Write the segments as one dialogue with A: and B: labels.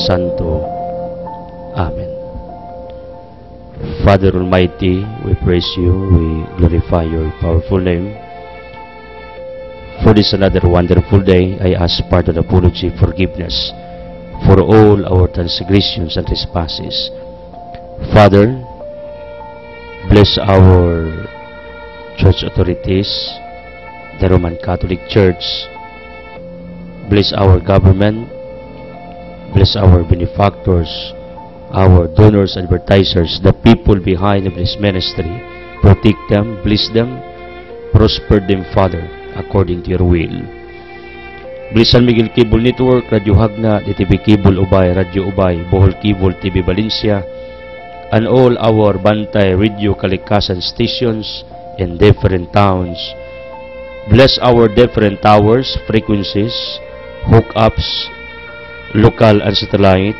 A: Santo. Amen. Father Almighty, we praise you, we glorify your powerful name. For this another wonderful day, I ask pardon, apology, forgiveness for all our transgressions and trespasses. Father, bless our church authorities, the Roman Catholic Church. Bless our government. Bless our benefactors, our donors, advertisers, the people behind this ministry. Protect them, bless them, prosper them, Father, according to your will. Bless San Miguel Cable Network, Radio Hagna, DTV Cable Ubay, Radio Ubay, Bohol Cable, TV Valencia, and all our Bantay Radio Kalikasan stations in different towns. Bless our different towers, frequencies, hookups, local and satellite.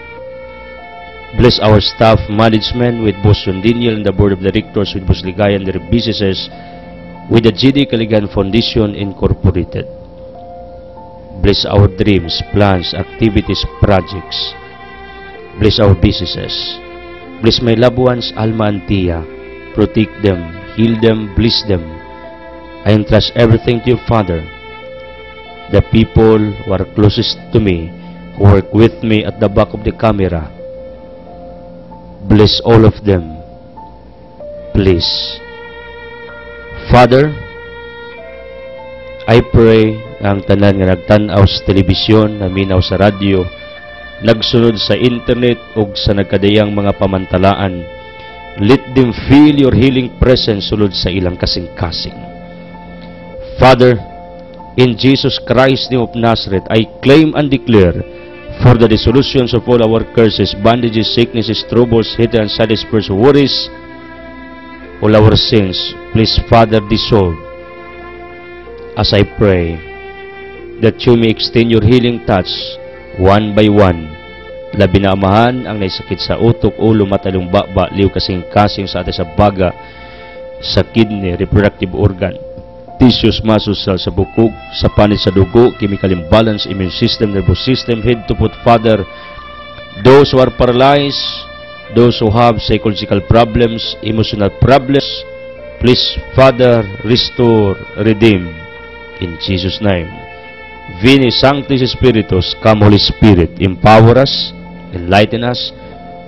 A: Bless our staff management with Boss Daniel and the Board of Directors with Boss Ligaya and their businesses with the GD Caligan Foundation Incorporated. Bless our dreams, plans, activities, projects. Bless our businesses. Bless my loved ones, Alma and Tia. Protect them, heal them, bless them. I entrust everything to you, Father. The people who are closest to me, who work with me at the back of the camera, bless all of them, please. Father, I pray ang tanan nga nagtanaw sa telebisyon, naminaw sa radyo, nagsunod sa internet ug sa nagkadayang mga pamantalaan, let them feel your healing presence sulod sa ilang kasing-kasing. Father, in Jesus Christ, name of Nazareth, I claim and declare for the dissolutions of all our curses, bandages, sicknesses, troubles, hidden and saddest spirits, worries, all our sins, please, Father, dissolve. As I pray that you may extend your healing touch one by one. Labi na amahan ang naisakit sa utok, ulo, mata, lumbaba, liw, kasing-kasing sa atin sa baga, sa kidney, reproductive organ, tissues, muscles, sa bukog, sa panit sa dugo, chemical imbalance, immune system, nervous system, head to foot, Father, those who are paralyzed, those who have psychological problems, emotional problems, please, Father, restore, redeem, in Jesus' name. Veni Sanctis Spiritus, come Holy Spirit, empower us, enlighten us,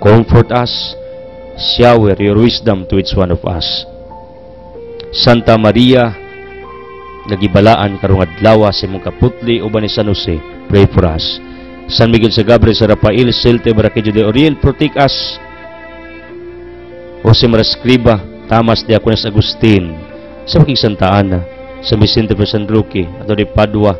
A: comfort us, shower your wisdom to each one of us. Santa Maria, nagibalaan karong adlaw sa imong kaputli uban ni San Jose, pray for us. San Miguel sa Gabriel, sa Rafael, Silte, Baraquillo de Oriel, protect us. Jose Marascriba, Tamas de Acunas Agustin, sa Making Santa Ana, sa Vicente de San Roque, ato de Padua,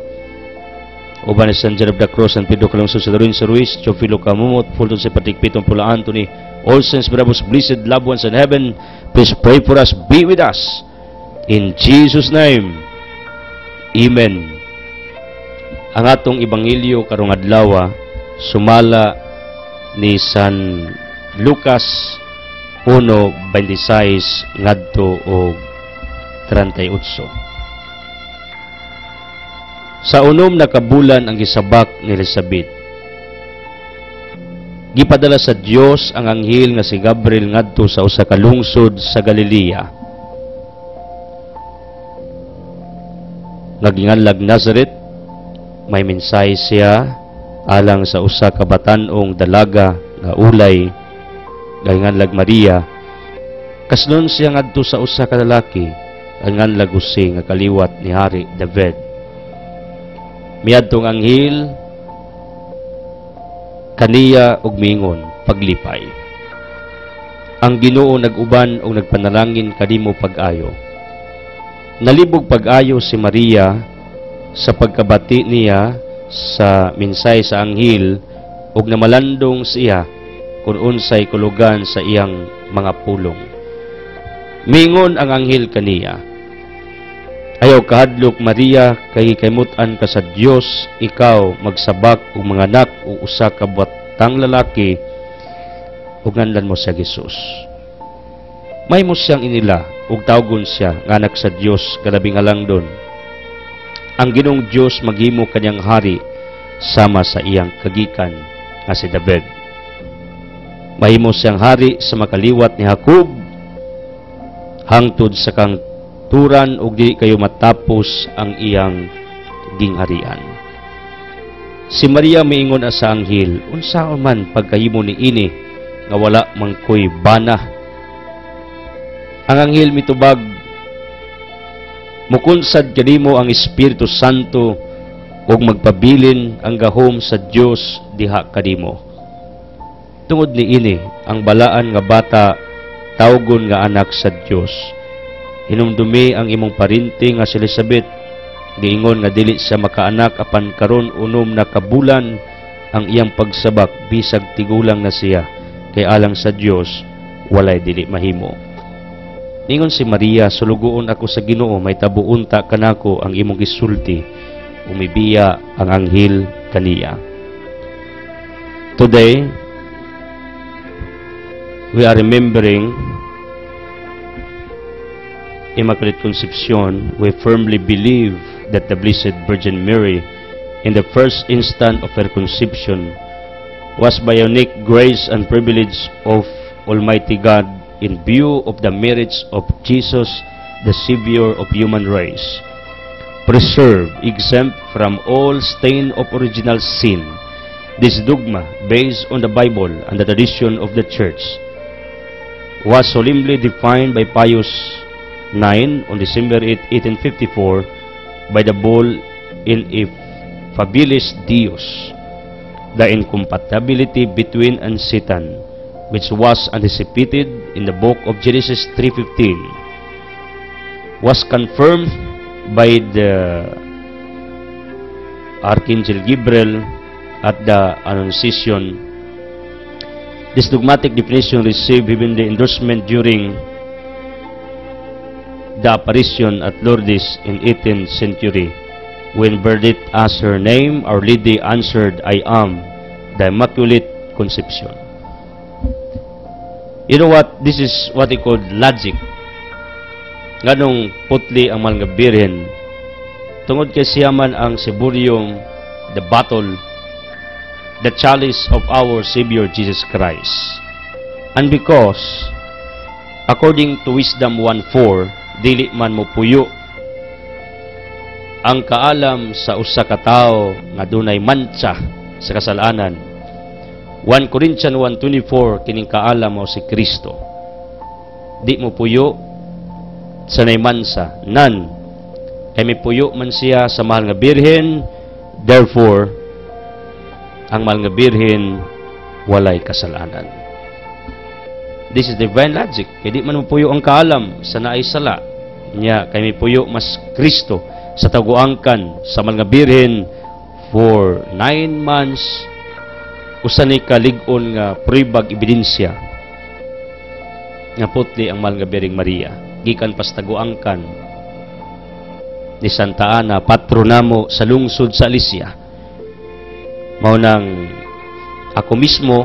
A: uban ni San John of the Cross, San Pedro Calungsod, sa Lorenzo Ruiz, Chofilo Camumot, Fulton sa Patikpitong Pula Anthony, all saints, bravos, blessed loved ones in heaven, please pray for us, be with us. In Jesus' name, Amen. Ang atong ebanghelyo karong adlaw sumala ni San Lucas 1:26 ngadto og 38. Sa unom na kabulan ang gisabak ni Elizabeth, gipadala sa Dios ang anghel nga si Gabriel ngadto sa usa ka lungsod sa Galilea naginganlag Nazareth. May mensahe siya alang sa usa ka batan-ong dalaga nga ulay naginganlag Maria. Kasnon siya ngadto sa usa ka lalaki naginganlag Jose nga kaliwat ni Hari David. Miadtong anghel kaniya og mingon paglipay. Ang Ginoo nag-uban og nagpanalangin kadimo pag-ayo. Nalibog pag-ayo si Maria sa pagkabati niya sa minsay sa anghel ug namalandong siya kung unsay kulugan sa iyang mga pulong. Mingon ang anghel kaniya, ayaw kahadlok Maria, kay kaymutan ka sa Dios, ikaw magsabak og mga anak o usa ka batang lalaki ug nganlan mo sa Jesus. May mo siyang inila ug tawgon siya nga anak sa Dios kalabing alangdon. Ang Ginoong Dios maghimo kanyang hari sama sa iyang kagikan nga si David. Mahimo siyang hari sa makaliwat ni Jacob hangtod sa kang turan ug dili kayo matapos ang iyang gingharian. Si Maria miingon sa anghel, unsaon man pagkahimo ni ini nga wala man koy bana. Ang anghel mitubag, mukunsad kanimo ang Espiritu Santo ug magpabilin ang gahom sa Dios diha kanimo. Tungod ni ini ang balaan nga bata tawgon nga anak sa Dios. Hinumdumi ang imong parinti nga si Elizabeth, giingon nga dili siya makaanak apan karon unom na kabulan ang iyang pagsabak bisag tigulang na siya, kay alang sa Dios walay dili mahimo. Ningon si Maria, sulugoon ako sa Ginoo, may tabuunta kanako ang imong gisulti, umibiya ang anghel kaniya. Today, we are remembering Immaculate Conception. We firmly believe that the Blessed Virgin Mary, in the first instant of her conception, was by unique grace and privilege of Almighty God in view of the merits of Jesus, the Savior of human race, preserved, exempt from all stain of original sin. This dogma, based on the Bible and the tradition of the Church, was solemnly defined by Pius IX on December 8, 1854 by the bull In Effabilis Deus, the incompatibility between and Satan, which was anticipated in the book of Genesis 3:15, was confirmed by the Archangel Gabriel at the Annunciation. This dogmatic definition received heavenly endorsement during the apparition at Lourdes in 18th century, when Bernadette asked her name. Our Lady answered, I am the Immaculate Conception. You know what? This is what they call logic. Ganong putli ang mahal nga birhen. Tungod kay siya man ang siburyong, the bottle, the chalice of our Savior Jesus Christ. And because, according to Wisdom 1:4, dili man mo puyo ang kaalam sa usa ka tawo nga dunay mancha sa kasalanan. 1 Corinthians 1:24, kining kaalam mo si Kristo. Di mo puyo sa naymansa, none. Kay may puyo man siya sa mahal nga birhen, therefore, ang mahal nga birhen walay kasalanan. This is divine logic. Kay di man mo puyo ang kaalam sa naay sala niya, kay may puyo mas Kristo sa taguangkan sa mahal nga birhen for 9 months, usan ni kalig-on nga pribag ebidensya nga putli ang mahal nga Birheng Maria gikan pas taguangkan ni Santa Ana, patronamo sa lungsod sa Alicia. Mao nang ako mismo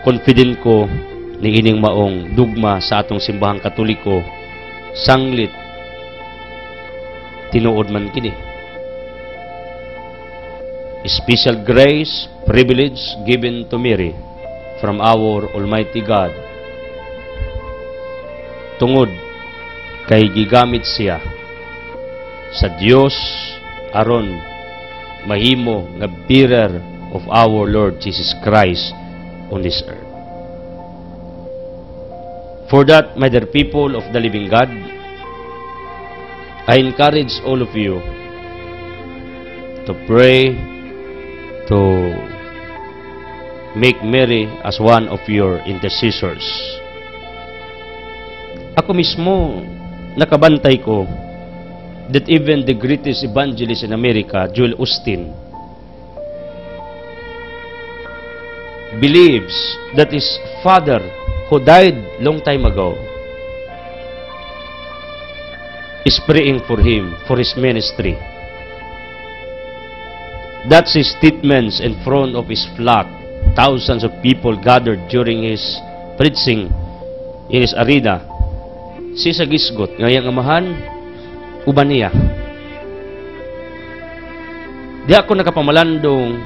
A: confident ko ni ining maong dugma sa atong simbahang Katoliko, sanglit tinuod man kini. Special grace, privilege given to Mary from our Almighty God. Tungod kay gigamit siya sa Dios aron mahimo nga bearer of our Lord Jesus Christ on this earth. For that, my dear people of the living God, I encourage all of you to pray, to make Mary as one of your intercessors. Ako mismo, nakabantay ko that even the greatest evangelist in America, Joel Osteen, believes that his father, who died long time ago, is praying for him, for his ministry. That's his statements in front of his flock. Thousands of people gathered during his preaching in his arena. Si sa gisgot, ngayang amahan, uban niya. Di ako nakapamalandong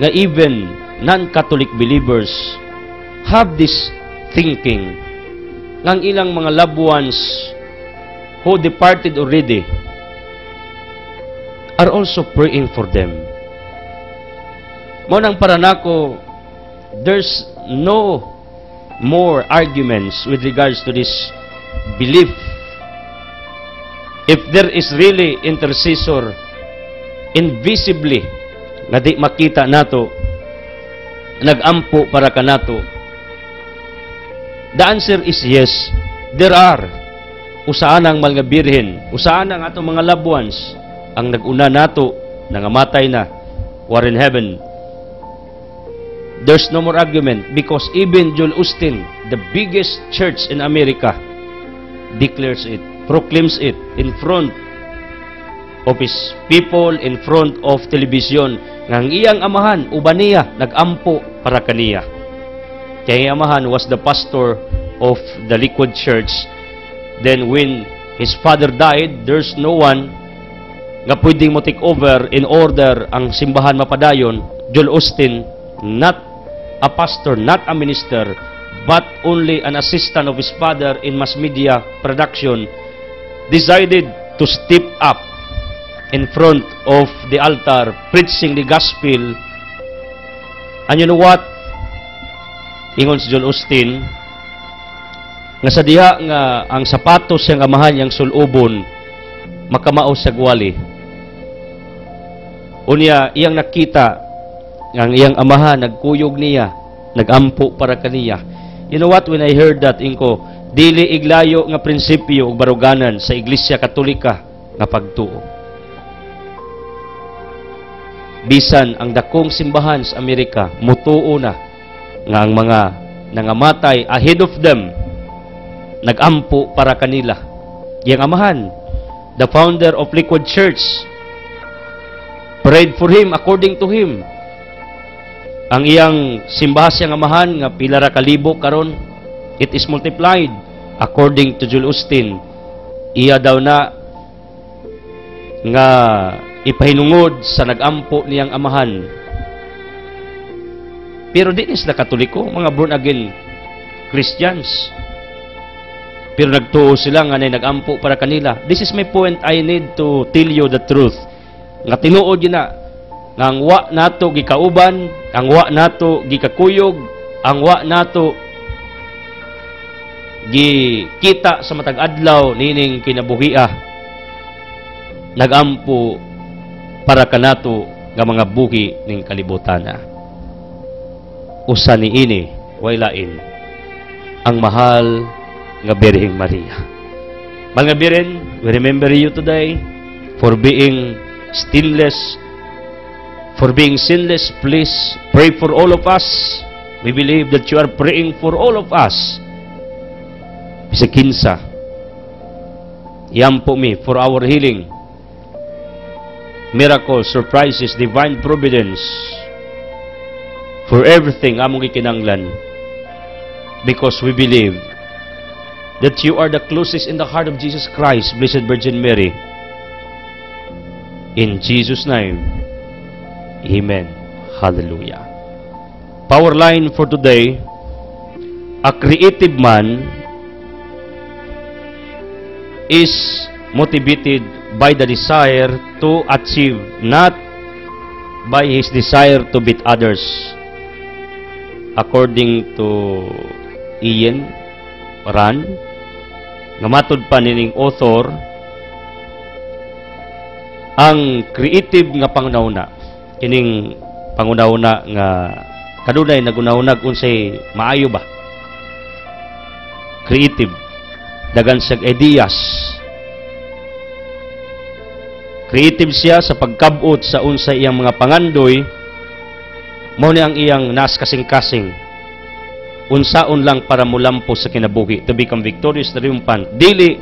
A: nga even non-Catholic believers have this thinking ng ilang mga loved ones who departed already are also praying for them. Mo nang para nako, there's no more arguments with regards to this belief. If there is really intercessor invisibly nga di makita nato, nagampo para kanato, the answer is yes. There are usaan ang mga birhen, usaan ang ato mga loved ones ang naguna nato, nangamatay na, were in heaven. There's no more argument because even Joel Osteen, the biggest church in America, declares it, proclaims it in front of his people, in front of television, ng iyang amahan, uban niya, nagampo para kaniya. Kaya amahan was the pastor of the Liquid Church. Then when his father died, there's no one nga pwedeng mo take over in order ang simbahan mapadayon. Joel Osteen, not a pastor, not a minister, but only an assistant of his father in mass media production, decided to step up in front of the altar, preaching the gospel. And you know what? Ingon si Joel Osteen, nga sa diha nga ang sapatos siyang amahan yang sulubon, makamao sa gwali. Unya, iyang nakita, ang iyang amahan, nagkuyog niya, nagampo para kaniya. You know what? When I heard that, inko, dili iglayo nga prinsipyo ug baruganan sa Iglesia Katolika nga pagtuo. Bisan ang dakong simbahan sa Amerika, mutuo na nga ang mga nangamatay ahead of them, nagampo para kanila. Iyang amahan, the founder of Liquid Church, prayed for him according to him. Ang iyang simbahas yang amahan nga pila ra kalibo karon, it is multiplied according to Joel Osteen. Iya daw na nga ipahinungod sa nagampo niyang amahan. Pero di sila Katoliko, mga born again Christians. Pero nagtuo sila nga nagampo para kanila. This is my point. I need to tell you the truth. Nga tinuod yun na, nga ang wa nato gikauban, ang wa nato gikakuyog, ang wa nato gikita sa matag adlaw nining kinabuhia, nagampo para kanato nga mga buhi ning kalibutana. Usa niini way lain ang mahal nga Birheng Maria. Mga Birhen, we remember you today for being stainless, for being sinless. Please pray for all of us. We believe that you are praying for all of us. Bisakinsa, yampo mi for our healing, miracles, surprises, divine providence, for everything among ikinanglan, because we believe that you are the closest in the heart of Jesus Christ, Blessed Virgin Mary. In Jesus' name, amen. Hallelujah. Power line for today: a creative man is motivated by the desire to achieve, not by his desire to beat others. According to Ian Rand, namatod pa nining author, ang creative nga pangunahuna, kining pangunahuna nga kadunay nagunahunag unsay maayo ba, creative, dagan siyang ideas, creative siya sa pagkabot sa unsay iyang mga pangandoy. Mao ni ang iyang nas kasing-kasing, unsaon lang para mulampo sa kinabuhi, to become victorious, triumphant, dili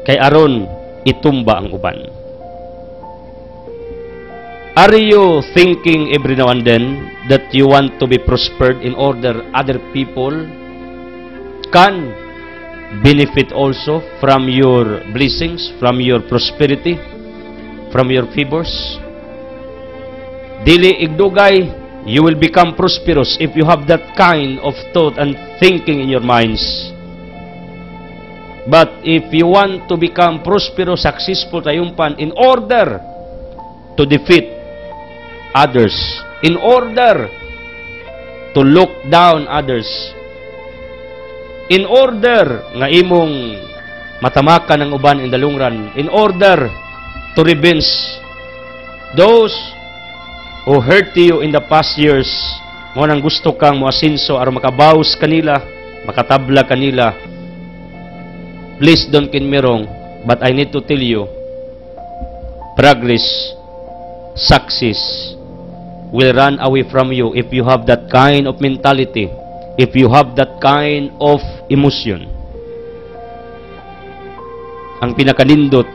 A: kay aron itumba ang uban. Are you thinking every now and then that you want to be prospered in order other people can benefit also from your blessings, from your prosperity, from your favors? Dili igdugay You will become prosperous if you have that kind of thought and thinking in your minds. But if you want to become prosperous, successful, tayumpan, in order to defeat others, in order to look down others, in order nga imong matamakan ng uban in the long run, in order to revenge those who hurt you in the past years, mo nang gusto kang moasinso aron makabawas kanila, makatabla kanila, please don't get me wrong, but I need to tell you, progress, success will run away from you if you have that kind of mentality, if you have that kind of emotion. Ang pinakanindot,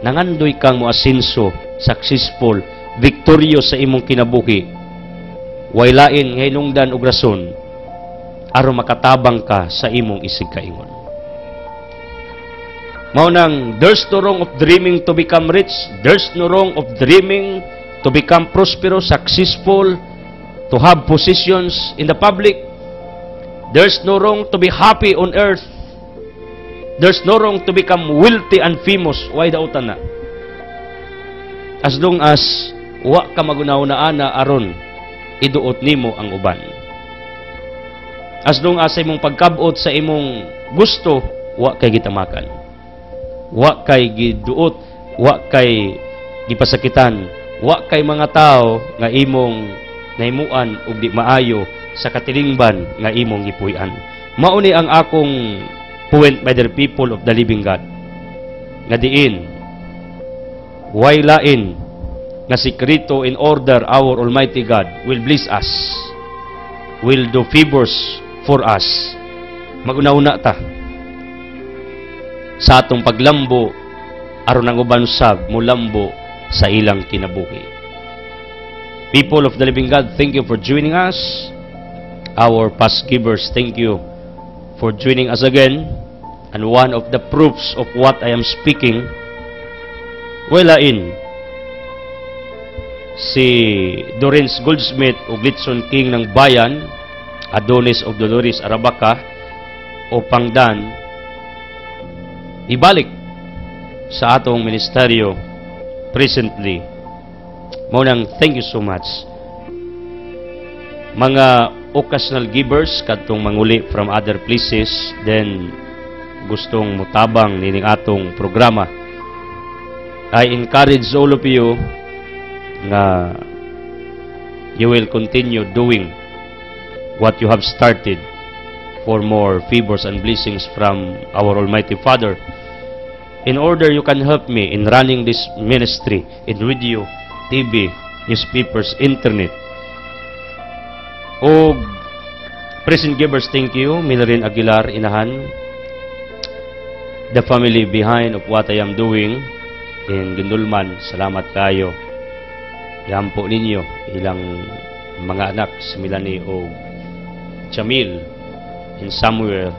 A: nangandoy kang moasinso, successful, victorious sa imong kinabuhi, wailain nga hinungdan og rason aron makatabang ka sa imong isig kaingon. Mao nang there's no wrong of dreaming to become rich, there's no wrong of dreaming to become prosperous, successful, to have positions in the public. There's no wrong to be happy on earth. There's no wrong to become wealthy and famous. Why dautan na? As long as wa ka magunaw-na ana aron iduot nimo ang uban. As long as imong pagkabot sa imong gusto, wa kay gitamakan. Wa kay giduot, wa kay gipasakitan, wa kay mga tao nga imong nahimuan og di maayo sa katilingban nga imong gipuy-an. Mao ni ang akong point, by the people of the living God, nga diin way lain nga sikreto in order our Almighty God will bless us, will do favors for us. Maguna-una ta sa atong paglambo aron ang uban usab mulambo sa ilang kinabuhi. People of the living God, thank you for joining us. Our past givers, thank you for joining us again. And one of the proofs of what I am speaking, walain si Dorens Goldsmith o Glitson King ng Bayan, Adonis of Dolores Arabaca o Pangdan, ibalik sa atong ministeryo presently. Maunang thank you so much. Mga occasional givers kadtong manguli from other places, then gustong mutabang nining atong programa, I encourage all of you nga you will continue doing what you have started for more favors and blessings from our Almighty Father. In order you can help me in running this ministry in radio, TV, newspapers, internet. O present givers, thank you. Milarin Aguilar, inahan, the family behind of what I am doing in Gindulman, salamat kayo. Yan po ninyo, ilang mga anak, si Milani o Jamil, in Samuel,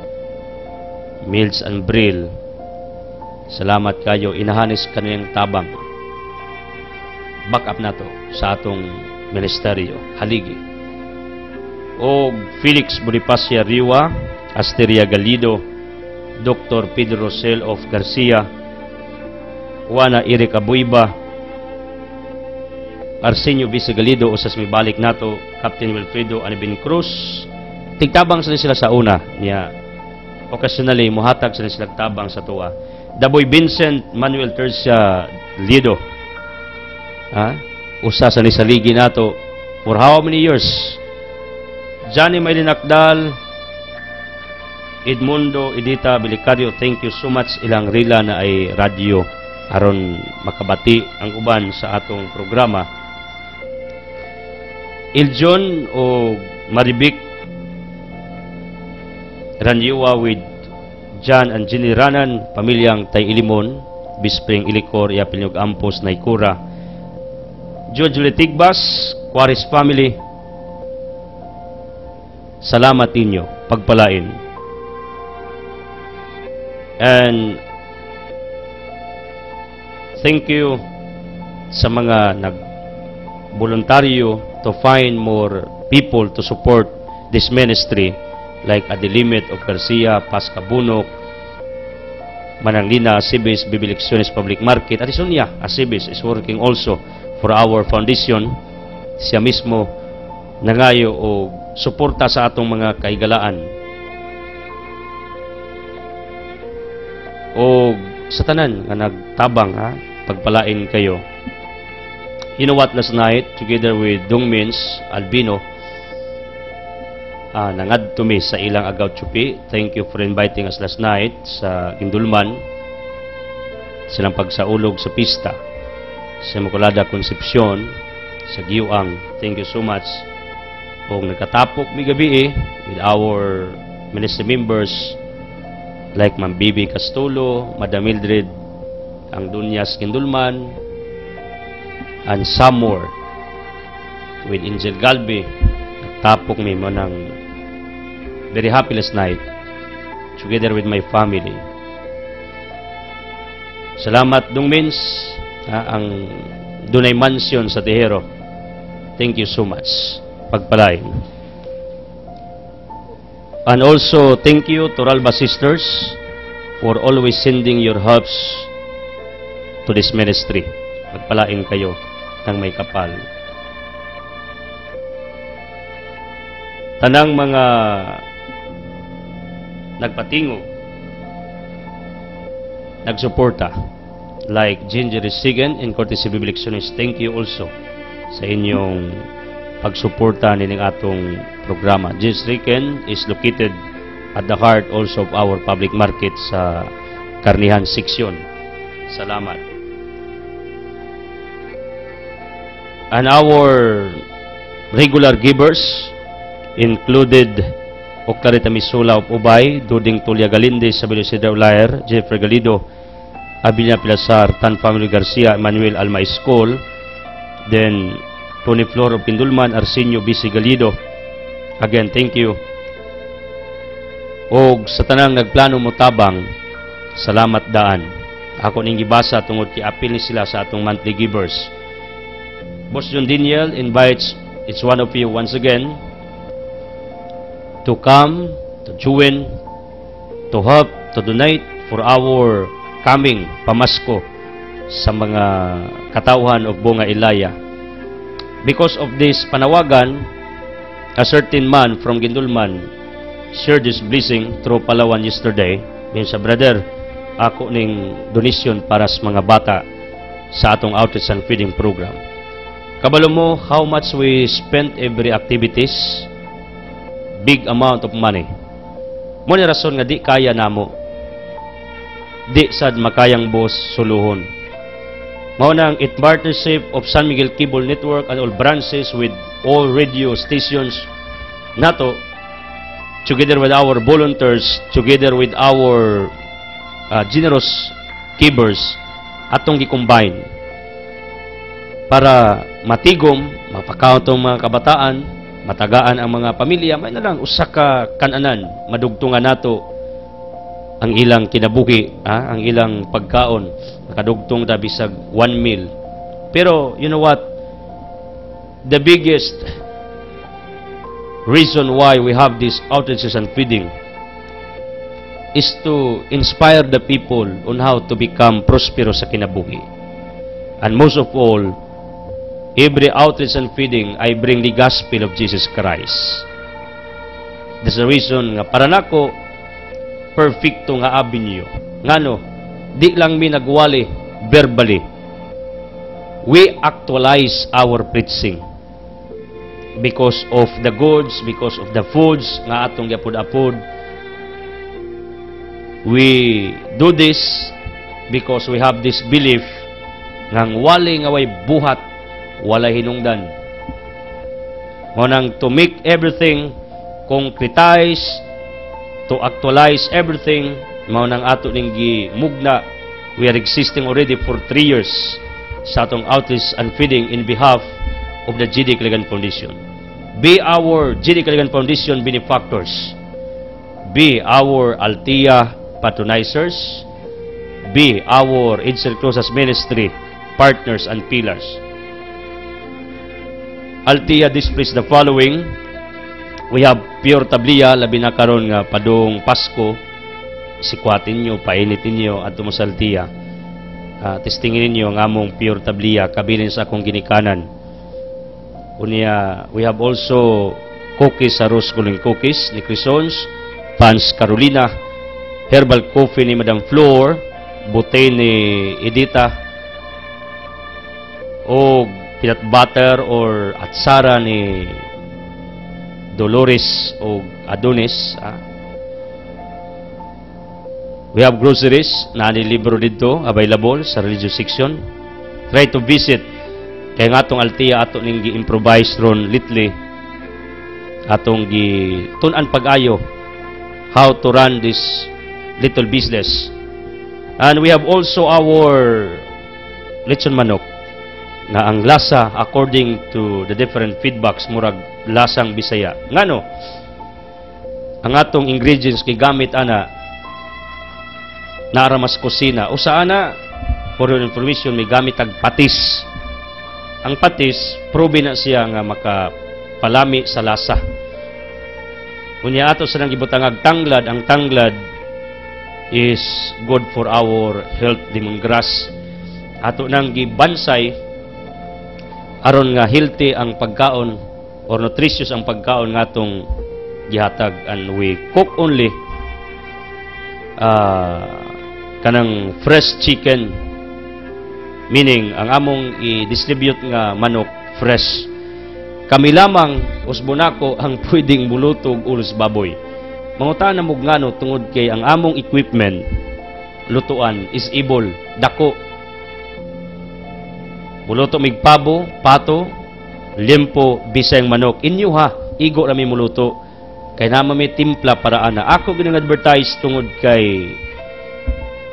A: Mills and Brill, salamat kayo. Inahanis kaniyang tabang. Back up na to sa atong ministeryo, haligi. O Felix Bonifacia Riwa, Asteria Galido, Dr. Pedro Rosel of Garcia, Juana Erika Buiba, Arsenio Visa Galido, usas mibalik nato, Captain Wilfredo Anibin Cruz. Tigtabang sila sa una niya. Occasionally, muhatag sila tabang sa tuwa. Daboy Vincent Manuel Tercia Lido. Usa sa nisaligi nato for how many years? Johnny Maylin Akdal, Edmundo Edita Belicario, thank you so much. Ilang rila na ay radio aron makabati ang uban sa atong programa. Iljon o Maribik Ranyuwa with John and Jenny Ranan, pamilyang Tay Ilimon, Bispring Ilicor, Yapinyog Ampos, Naikura. George Letigbas, Quaris family, salamat ninyo, pagpalain. And thank you sa mga nag-voluntaryo to to find more people to support this ministry, like Adilimit of Garcia, Pascabunok, Mananglina, Asibis, Bibilecciones Public Market, at Isunya, Asibis is working also for our foundation. Siya mismo nangayo o suporta sa atong mga kaigalaan. O sa tanan nga nagtabang, ha, pagpalain kayo. You know what, last night, together with Dongmins Albino, nangad to me sa ilang Agaw Chupi. Thank you for inviting us last night sa Indulman, silang pagsaulog sa pista sa Immaculada Concepcion sa Giuang. Thank you so much. O nagkatapok mi gabi with our ministry members like Ma'am Bibi Castulo, Madam Mildred ang Dunyas Kindulman, and some more with Angel Galbi. Nagtapok mi mo ng very happy last night together with my family. Salamat Dongmins, ang Dunay Mansion sa Tejero. Thank you so much. Pagpalain. And also, thank you to Ralba Sisters for always sending your helps to this ministry. Pagpalain kayo ng may kapal. Tanang mga nagpatingo, nagsuporta, like Ginger Sigan and Courtesy Bibilecciones, thank you also sa inyong pagsuporta nining atong programa. Ginger Sigan is located at the heart also of our public market sa Karnihan Section. Salamat. And our regular givers included Oclarita Misula of Ubay, Duding Tulia Galinde, Sabilo Sidra Ulayer, Jeffrey Galido, Abilia Pilasar, Tan Family Garcia, Emmanuel Alma Escol, then Tony Flor of Pindulman, Arsenio Bisi Galido. Again, thank you. O sa tanang nagplano mo tabang, salamat daan. Ako ning gibasa tungod kay apil ni sila sa atong monthly givers. Boss John Daniel invites each one of you once again to come, to join, to help, to donate for our coming pamasko sa mga katauhan of Bunga Ilaya. Because of this panawagan, a certain man from Gindulman shared this blessing through Palawan yesterday. Yan sa brother, ako ning donation para sa mga bata sa atong outreach and feeding program. Kabalo mo how much we spent every activities, big amount of money. Mo ni rason nga di kaya namo, di sad makayang boss suluhon. Mao nang it partnership of San Miguel Cable Network and all branches with all radio stations nato, together with our volunteers, together with our generous givers, atong gi-combine para matigom, mapakaon tong mga kabataan, matagaan ang mga pamilya, may na lang usa ka kananan, madugtungan nato ang ilang kinabuhi, ang ilang pagkaon, nakadugtong ta bisag 1 meal. Pero you know what, the biggest reason why we have these outreaches and feeding is to inspire the people on how to become prosperous sa kinabuhi. And most of all, every outreach and feeding, I bring the gospel of Jesus Christ. That's the reason nga para nako perfecto nga avenue. Ngano, di lang mi nagwali verbally. We actualize our preaching because of the goods, because of the foods nga atong yapod-apod. We do this because we have this belief ngang wali nga way buhat, wala hinungdan. Ngunang to make everything concretize, to actualize everything, mao nang ato ning gimugna. We are existing already for 3 years sa atong outreach and feeding in behalf of the GD Kaligan Foundation. Be our GD Kaligan Foundation benefactors. Be our Altia patronizers. Be our Edsel Cruzas Ministry partners and pillars. Altia displays the following. We have pure tablia, labi na karon nga padung Pasko, sikwatin nyo, painitin nyo, at mo sa Altia. Testingin ninyo ang among pure tablia, kabilin sa akong ginikanan. Unya, we have also cookies, arroz kuling cookies ni Crisons, Pans Carolina, herbal coffee ni Madam Flor, butay ni Edita, o peanut butter or atsara ni Dolores o Adonis. We have groceries na libro dito available sa religious section. Try to visit kay nga atong Altia ato ning gi-improvise ron little atong gi tun-an pag-ayo how to run this little business. And we have also our lechon manok na ang lasa according to the different feedbacks murag lasang Bisaya. Ngano? Ang atong ingredients kay gamit ana naara mas kusina. Usa ana for your information may gamit ag patis. Ang patis proven na siya nga makapalami sa lasa. Unya ato sa nang gibutang ag tanglad, ang tanglad is good for our health, lemongrass. Ato nang gibansay aron nga healthy ang pagkaon or nutritious ang pagkaon nga atong gihatag, and we cook only kanang fresh chicken, meaning ang among i-distribute nga manok fresh. Kami lamang usbonako ang pwedeng mulutog ulos baboy. Mangutaan na mo ngano tungod kay ang among equipment lutuan is able dako. Muluto mig pabo, pato, limpo, bisayng manok. Inyo ha, igo rami muluto. Kay naman may timpla para ana. Ako ginang advertise tungod kay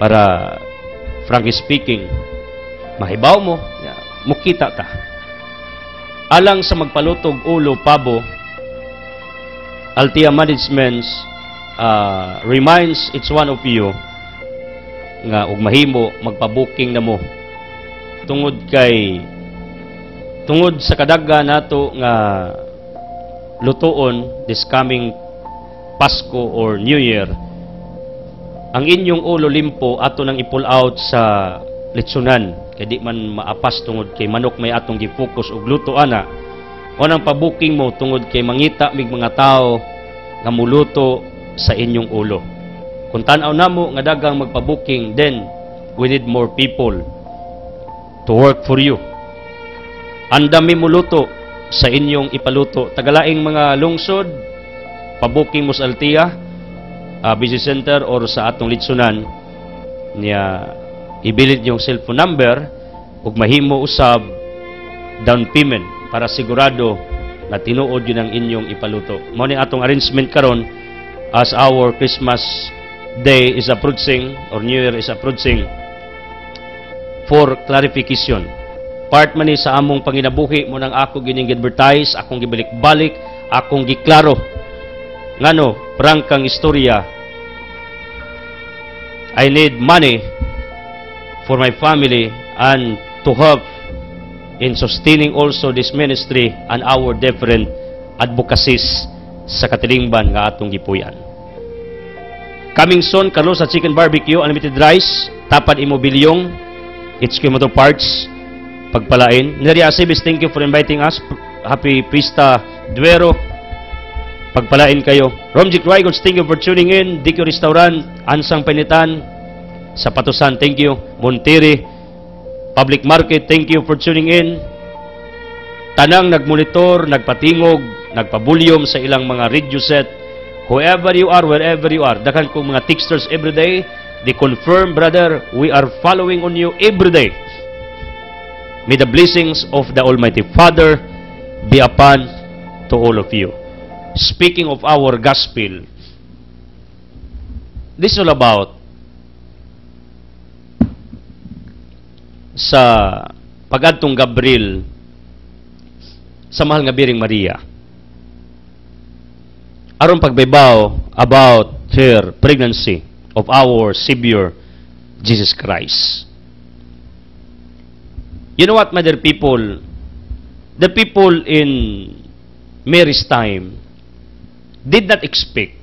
A: para frankly speaking, mahibaw mo, mukita ta. Alang sa magpalutog ulo pabo, Altia Management reminds each one of you nga ug mahimo magpa-booking na mo tungod sa kadaghan nato nga lutoon this coming Pasko or New Year. Ang inyong ulo limpo ato nang i-pull out sa lechonan kay di man maapas tungod kay manok may atong gi-focus og luto ana. O nang pa-booking mo tungod kay mangita mig mga tao nga muluto sa inyong ulo. Kung tan-aw namo nga dagang magpa-booking, then we need more people to work for you. Andami muluto sa inyong ipaluto. Tagalaing mga lungsod, pa-booking mo sa Altia, busy center or sa atong litsunan niya ibilid yung cellphone number ug mahimo usab down payment para sigurado na tinuod yun ang inyong ipaluto. Mao ni atong arrangement karon as our Christmas day is approaching or New Year is approaching. For clarification, part man ni sa among panginabuhi mo nang ako gining advertise, akong gibalik-balik, akong giklaro. Ngano, prangkang istorya, I need money for my family and to help in sustaining also this ministry and our different advocacies sa katilingban nga atong gipuyan. Coming soon, Carlos sa Chicken Barbecue, Unlimited Rice, Tapad Imobilyong, HQ Motor Parts, pagpalain. Neria Acebes, thank you for inviting us. Happy Pista Duero, pagpalain kayo. Romjic Rygods, thank you for tuning in. Dikyo Restaurant, Ansang Penitan, sa Patusan, thank you. Monteri Public Market, thank you for tuning in. Tanang nagmonitor, nagpatingog, nagpabulyom sa ilang mga radio set. Whoever you are, wherever you are, dakan kong mga texters everyday, they confirm, brother, we are following on you every day. May the blessings of the Almighty Father be upon to all of you. Speaking of our gospel, this is all about sa pagadtong Gabriel sa mahal nga Biring Maria. Aron pagbaybaw about her pregnancy of our Savior, Jesus Christ. You know what, my dear people? the people in Mary's time did not expect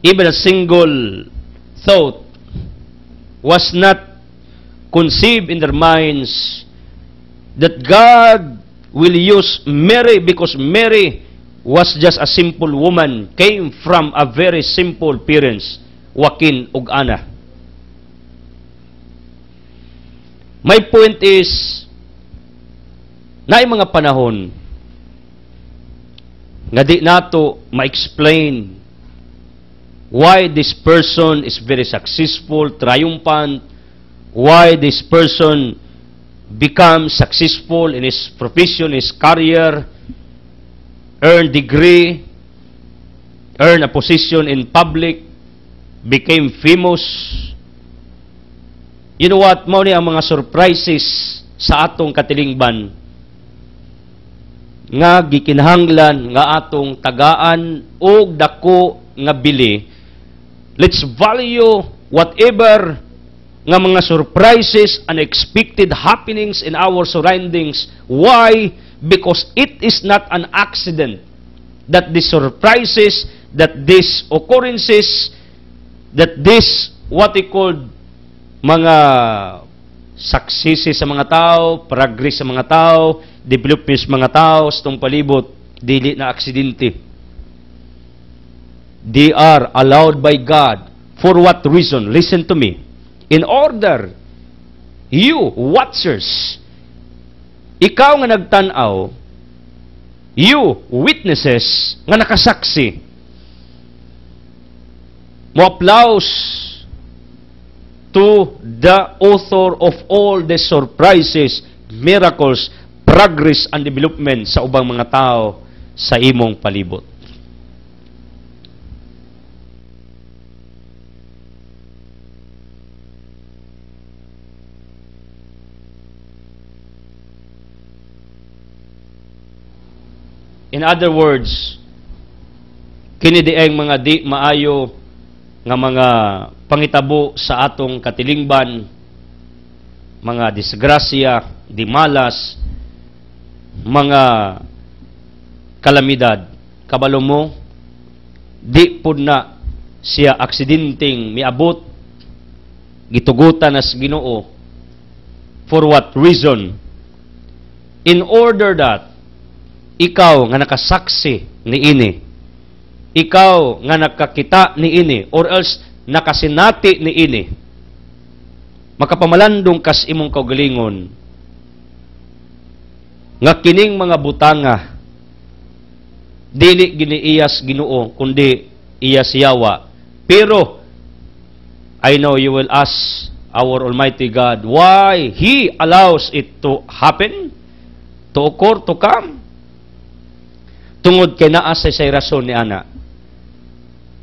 A: even a single thought was not conceived in their minds that God will use Mary because Mary was just a simple woman, came from a very simple parents, Joaquin ug Ana. My point is, naay mga panahon nga di nato ma-explain why this person is very successful, triumphant, why this person becomes successful in his profession, his career, earn degree, earn a position in public, became famous. You know what? Mao ni ang mga surprises sa atong katilingban nga gikinahanglan nga atong tagaan og dako nga bili. Let's value whatever nga mga surprises, unexpected happenings in our surroundings. Why? Because it is not an accident that these surprises, that these occurrences, that this what we call mga successes sa mga tao, progress sa mga tao, developments sa mga tao sa itong palibot, dili na aksidente. They are allowed by God. For what reason? Listen to me. In order, you, watchers, ikaw nga nagtanaw, you, witnesses, nga nakasaksi, mo applause to the author of all the surprises, miracles, progress, and development sa ubang mga tao sa imong palibot. In other words, kini dieng mga di maayo nga mga pangitabo sa atong katilingban, mga disgrasya, di malas, mga kalamidad. Kabalo mo, di pud na siya aksidenteng miabot, gitugutan as Ginoo. For what reason? In order that ikaw nga nakasaksi niini, ikaw nga nakakita niini, or else nakasinati niini, makapamalandong kas imong kaugalingon nga kining mga butanga dili giniiyas Ginoo kundi iyas Yawa. Pero I know you will ask our Almighty God why He allows it to happen, to occur, to come. Tungod kay naa sa rason ni ana.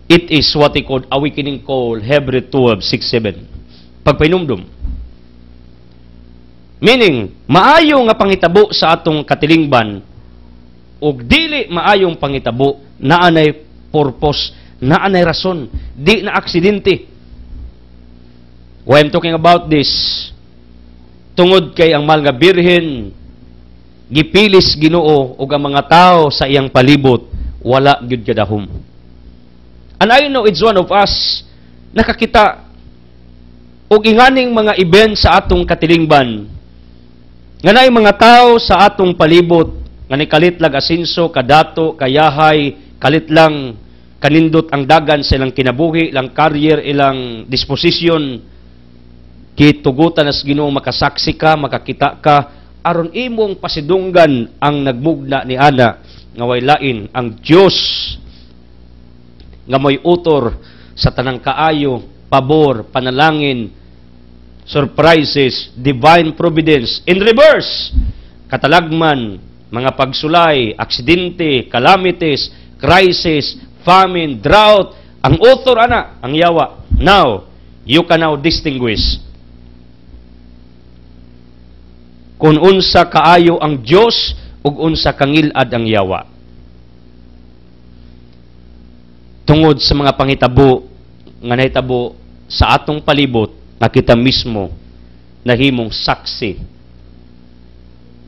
A: It is what he called awakening call, Hebrew 12:6-7. Pagpainumdum. Meaning, maayo nga pangitabo sa atong katilingban ug dili maayong pangitabo naanay purpose, naanay rason, di na aksidente. Why I'm talking about this? Tungod kay ang mahal nga birhen gipilis Ginoo ug ang mga tao sa iyang palibot wala gyud kadahom. And I know it's one of us nakakita og inganing mga event sa atong katilingban nga naay mga tao sa atong palibot nga nikalit lag asenso, kadato, kayahay, kalit lang kanindot ang dagan sa ilang kinabuhi, ilang career, ilang disposition. Kitugutan as Ginoo makasaksi ka, makakita ka aron imong pasidunggan ang nagmugna ni ana nga way lain ang Dios nga may utor sa tanang kaayo, pabor, panalangin, surprises, divine providence. In reverse, katalagman, mga pagsulay, aksidente, calamities, crisis, famine, drought, ang utor ana, ang Yawa. Now, you can now distinguish kung unsa kaayo ang Dios ug unsa kangilad ang Yawa. Tungod sa mga pangitabo nga nahitabo sa atong palibot na kita mismo nahimong saksi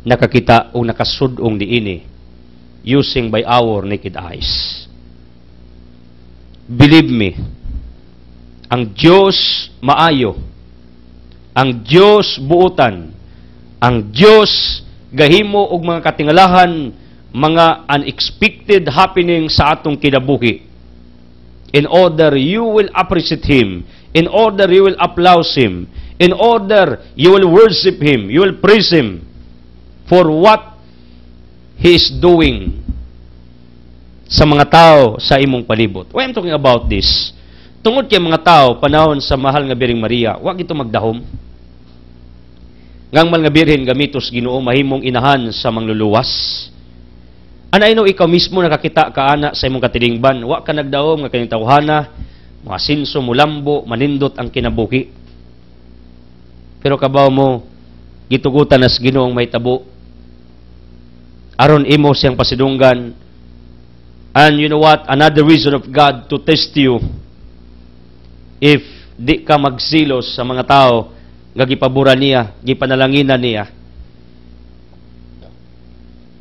A: nakakita o nakasudong diini using by our naked eyes. Believe me, ang Diyos maayo, ang Diyos buutan, ang Diyos gahimo og mga katingalahan, mga unexpected happening sa atong kinabuhi. In order you will appreciate Him, in order you will applaud Him, in order you will worship Him, you will praise Him for what He is doing sa mga tao sa imong palibot. Why I'm talking about this? Tungod kay mga tao, panahon sa mahal nga Biring Maria, wag ito magdahom. Ngang mahal nga Birhen gamitos Ginoo, mahimong inahan sa mangluluwas. Anay no ikaw mismo nakakita ka ana sa imong katilingban, wa ka nagdahom nga kanyang tawhana, masinso, mulambo, manindot ang kinabuhi. Pero kabaw mo, gitugutan as Ginoong may tabo, aron imo siyang pasidunggan. And you know what? Another reason of God to test you, if di ka magsilos sa mga tao, nga gipabura niya, gipanalanginan niya.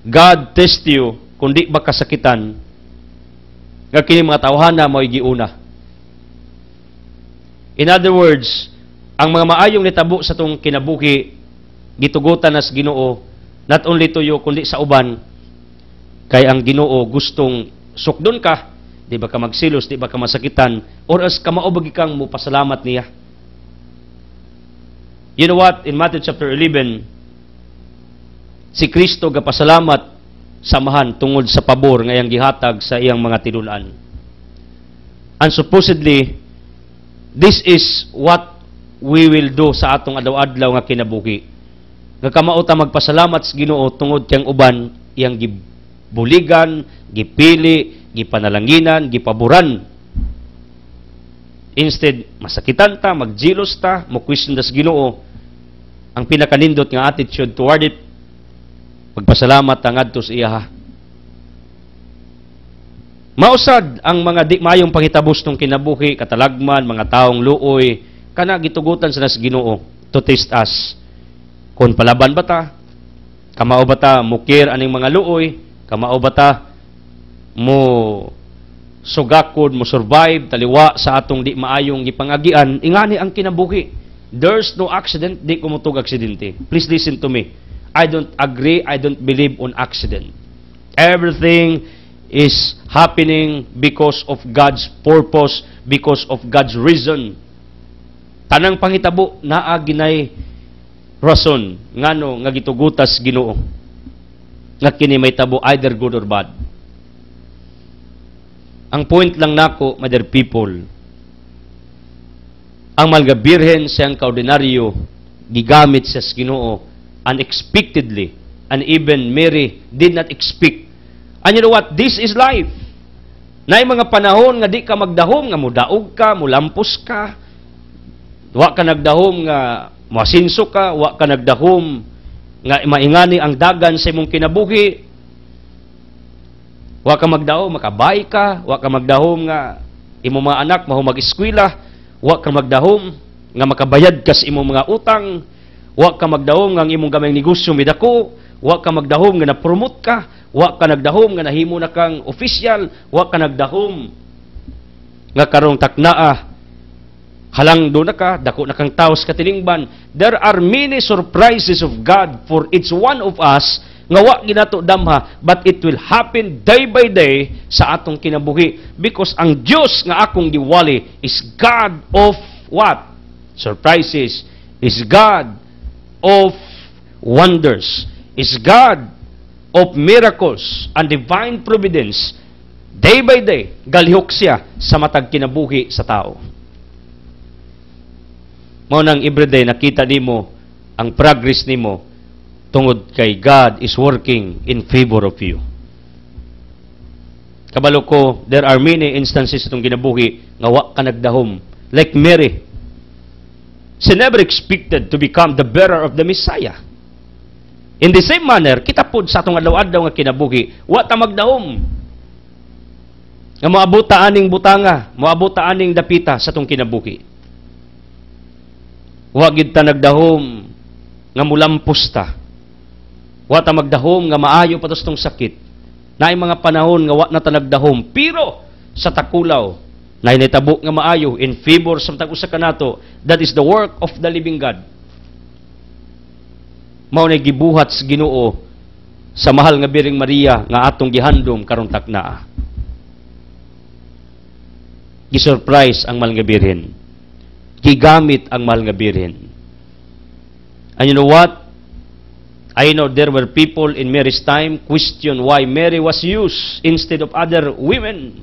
A: God test you, kung di ba kasakitan, nga kini mga tawhana mo'y giuna. In other words, ang mga maayong nitabo sa tong kinabuhi, gitugutan nas Ginoo, not only to you, kundi sa uban, kay ang Ginoo gustong sukdon ka, di ba ka magsilos, di ba ka masakitan, or as ka maubagi kang mo pasalamat niya. You know what? In Matthew chapter 11, si Kristo gapasalamat samahan tungod sa pabor ngayang gihatag sa iyang mga tinunan. And supposedly, this is what we will do sa atong adlaw-adlaw nga kinabuhi. Nga kamauta magpasalamat sa Ginoo tungod kang uban iyang gibuligan, gipili, gipanalanginan, gipaboran. Instead, masakitan ta, magjilos ta, mo question das Ginoo. Ang pinakanindot nga attitude toward it, magpasalamat ta ngadto sa iya. Mausad ang mga di mayong pangitabos tong kinabuhi, katalagman, mga taong luoy, kana gitugutan sa nas Ginoo to test us. Kung palaban ba ta? Kamao ba ta mukir aning mga luoy? Kamao ba ta mo sugakod, mo survive, taliwa sa atong di maayong gipangagian? Ingani ang kinabuhi. There's no accident, di kumutog aksidente. Please listen to me. I don't agree, I don't believe on accident. Everything is happening because of God's purpose, because of God's reason. Tanang pangitabo naa ginay rason ngano nga gitugutas Ginoo nga kini may tabo either good or bad. Ang point lang nako, my dear people, ang Malga Birhen siyang kaordinaryo gigamit sa Ginoo unexpectedly, and even Mary did not expect. And you know what? This is life. Naay mga panahon nga di ka magdahom, nga mudaog ka, mulampos ka, wa ka nagdahom nga masinso ka, wa ka nagdahom nga maingani ang dagan sa imong kinabuhi, wa ka magdahom, makabay ka, wa ka magdahom nga imong mga anak mahu mag-eskwela, wa ka magdahom nga makabayad ka sa imong mga utang, wa ka magdahom nga ang imong gamay negosyo midako, wa ka magdahom nga na-promote ka, wa ka nagdahom nga nahimo na kang official, wa ka nagdahom nga karong taknaa halang do na ka, dako na kang taos katilingban. There are many surprises of God for each one of us nga wa ginato damha, but it will happen day by day sa atong kinabuhi, because ang Dios nga akong giwali is God of what? Surprises. Is God of wonders. Is God of miracles and divine providence. Day by day, galihok siya sa matag kinabuhi sa tao. Mao nang everyday nakita nimo ang progress nimo tungod kay God is working in favor of you. Kabalo ko, there are many instances itong kinabuhi nga wa ka nagdahom. Like Mary. She never expected to become the bearer of the Messiah. In the same manner, kita pod sa atong adlaw-adlaw nga kinabuhi, wa ta magdahom. Nga moabot ta aning butanga, moabot ta aning dapita sa atong kinabuhi. Wa gid ta nagdahom nga mulampos ta. Wa ta magdahom nga maayo patos tong sakit. Naay mga panahon nga wa na ta nagdahom, pero sa takulaw naay nitabo nga maayo in favor sa matag usa kanato. That is the work of the living God. Mao na gibuhat sa Ginoo sa mahal nga Biring Maria nga atong gihandom karong taknaa. Gisurprise ang mahal nga Birhen. Gigamit ang mahal nga Birhen. And you know what? I know there were people in Mary's time question why Mary was used instead of other women.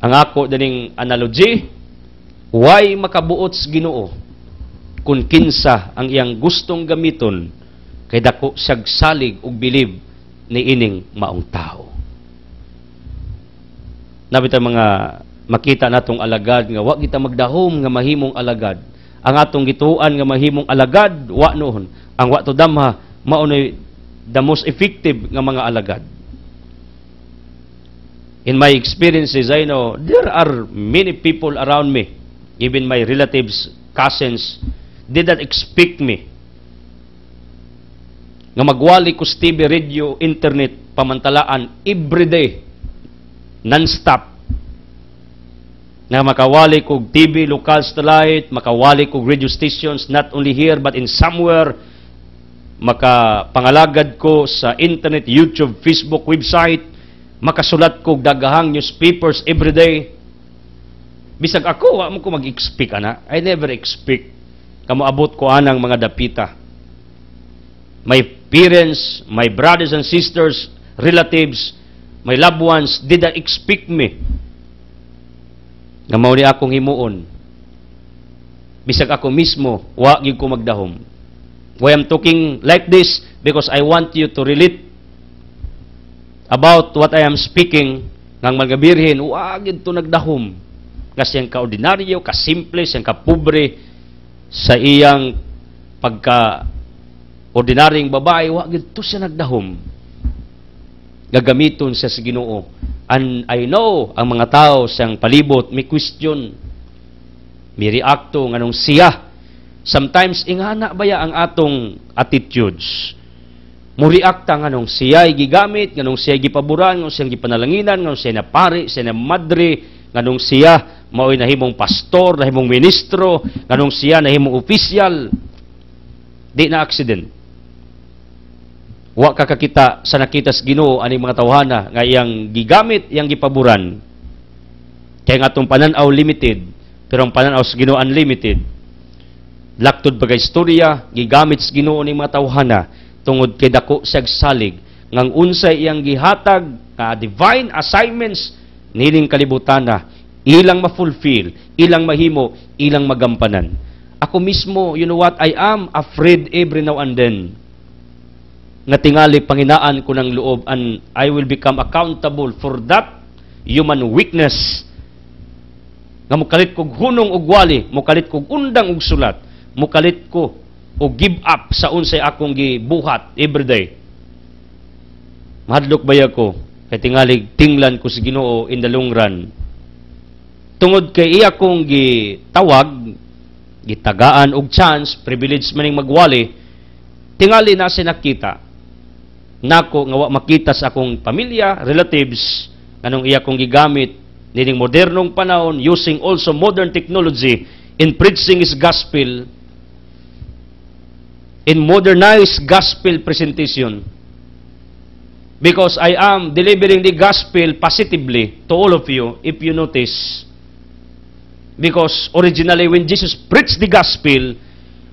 A: Ang ako daning analogy, why makabuot sa Ginoo kung kinsa ang iyang gustong gamiton kay dako siyag salig ug bilib ni ining maong tao. Nabita mga makita natong alagad nga wa kita magdahom nga mahimong alagad. Ang atong gituan nga mahimong alagad wa noon. Ang wa to damha mao na the most effective nga mga alagad. In my experiences, I know there are many people around me, even my relatives, cousins, did not expect me nga magwali ko sa TV, radio, internet, pamantalaan everyday, non-stop. Na makawali ko TV, local satellite, makawali ko radio stations, not only here but in somewhere, makapangalagad ko sa internet, YouTube, Facebook, website, makasulat ko dagahang newspapers everyday. Bisag ako, wa mo ko mag-expect, ana. I never expect kamoabot ko anang mga dapita. My parents, my brothers and sisters, relatives, my loved ones did not expect me nga mao ni akong himuon. Bisag ako mismo, wa gyud ko magdahom. Why I'm talking like this? Because I want you to relate about what I am speaking. Ngang magabirhin, wa gyud to nagdahom. Kasi siyang ka-ordinaryo, ka-simple, siyang ka-pobre sa iyang pagka-ordinaryong babae, wa gyud to siya nagdahom. Gagamiton siya sa Ginoo. And I know, ang mga tao siyang palibot, may question, may reacto, nganong siya. Sometimes, ingana ba ya ang atong attitudes? Mo reacta nganong siya ay gigamit, nganong siya ay gipaboran, nganong siya ay gipanalanginan, nganong siya na pari, siya na madre, nganong siya mao'y nahimong pastor, nahimong ministro, nganong siya nahimong opisyal. Di na accident. Wa ka kakita sa nakita sa Ginoo aning mga tawhana nga iyang gigamit, iyang gipaboran. Kaya nga itong pananaw limited, pero ang pananaw sa Ginoo unlimited. Laktod bagay istorya, gigamit sa Ginoo ning mga tawhana tungod kay dako siyag salig ngang unsay iyang gihatag nga divine assignments nining kalibutana, ilang ma-fulfill, ilang mahimo, ilang magampanan. Ako mismo, you know what, I am afraid every now and then nga tingali panginaan ko ng loob and I will become accountable for that human weakness nga mukalit kog hunong og wali, mukalit kog undang og sulat, mukalit ko og give up sa unsay akong gibuhat everyday. Mahadlok baya ko kay tingali tinglan ko sa Ginoo in the long run. Tungod kay iya kong gitawag, gitagaan og chance, privilege maning magwali, tingali na sinakita nako nga wa makita sa akong pamilya, relatives, anong iya kong gigamit nining modernong panahon, using also modern technology in preaching His gospel, in modernized gospel presentation. Because I am delivering the gospel positively to all of you, if you notice. Because originally when Jesus preached the gospel,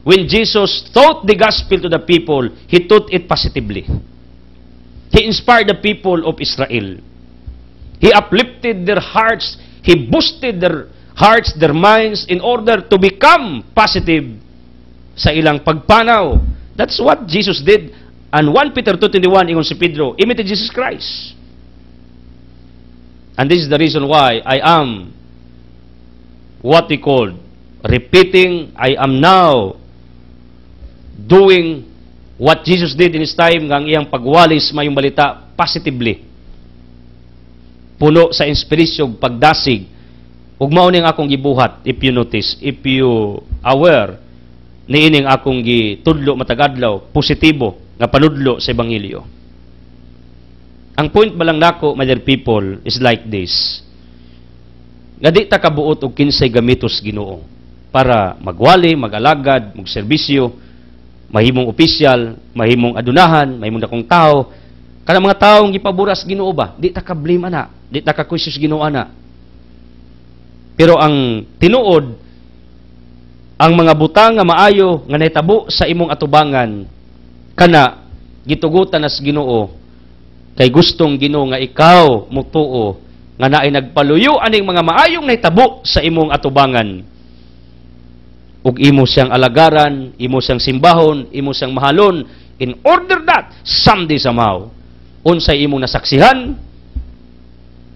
A: when Jesus taught the gospel to the people, He taught it positively. He inspired the people of Israel. He uplifted their hearts. He boosted their hearts, their minds, in order to become positive sa ilang pagpanaw. That's what Jesus did. And 1 Peter 2:21, ingon si Pedro, imitate Jesus Christ. And this is the reason why I am what we call repeating, I am now doing what Jesus did in His time, ngang iyang pagwalis mayong balita positively. Puno sa inspirasyon, pagdasig, ug mao ning akong gibuhat, if you notice, if you aware, niining akong gitudlo matagadlaw, positibo, nga panudlo sa Ebanghelyo. Ang point ba lang nako, my dear people, is like this. Nga di ta kabuot og kinsay gamitos Ginoo para magwali, magalagad, magserbisyo, mahimong opisyal, mahimong adunahan, mahimong dakong tao. Kanang mga taong gipaburas Ginoo ba, di ta ka-blame ana, di ta ka-question Ginoo ana. Pero ang tinuod, ang mga butang nga maayo nga nahitabo sa imong atubangan, kana gitugutan as Ginoo, kay gustong Ginoo nga ikaw mutuo nga naay nagpaluyo aning mga maayong nahitabo sa imong atubangan. Ug imo siyang alagaran, imo siyang simbahon, imo siyang mahalon, in order that someday somehow unsay imong nasaksihan,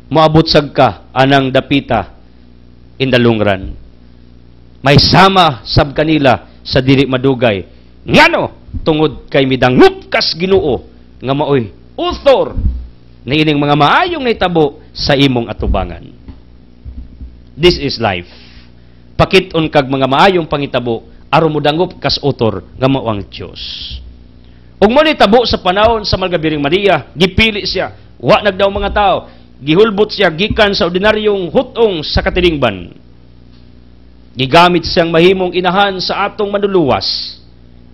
A: moabot sad ka anang dapita in the long run. May sama sab kanila sa dili madugay. Ngano tungod kay midangup kas Ginoo nga maoy author na ining mga maayong naitabo sa imong atubangan. This is life. Pakit-on kag mga maayong pangitabo aron modangup kas author nga mao ang Dios. Ug mo ni tabo sa panahon sa Malgabiring Maria, gipili siya, wa nagdaw mga tao, gihulbot siya gikan sa ordinaryong hutong sa katilingban. Gigamit siyang mahimong inahan sa atong manluluwas.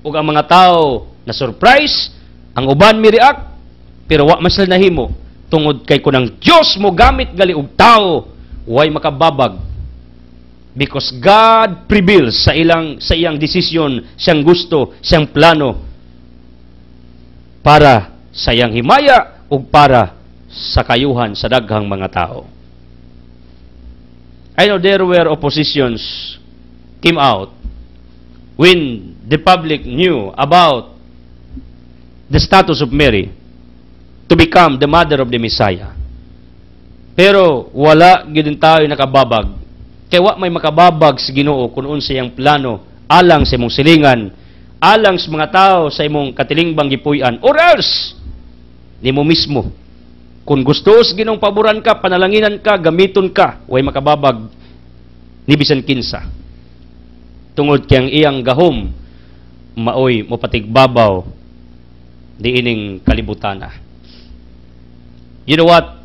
A: Ug ang mga tao na surprise, ang uban mi-react, pero wa man sila nahimo tungod kay kunang Dios mo gamit gali og tao, way makababag. Because God prevails sa iyang desisyon, siyang gusto, siyang plano para sa iyang himaya ug para sa kayuhan sa daghang mga tao. I know there were oppositions came out when the public knew about the status of Mary to become the mother of the Messiah. Pero wala gid tayo nakababag. Kaya wa may makababag sa Ginoo kung unsa iyang plano alang sa imong silingan, alang sa mga tao sa imong katilingbang gipuy-an, or else nimo mismo. Kung gusto sa Ginoong paboran ka, panalanginan ka, gamiton ka, way makababag ni bisan kinsa. Tungod kay ang iyang gahom maoy mopatigbabaw diining kalibutana. You know what?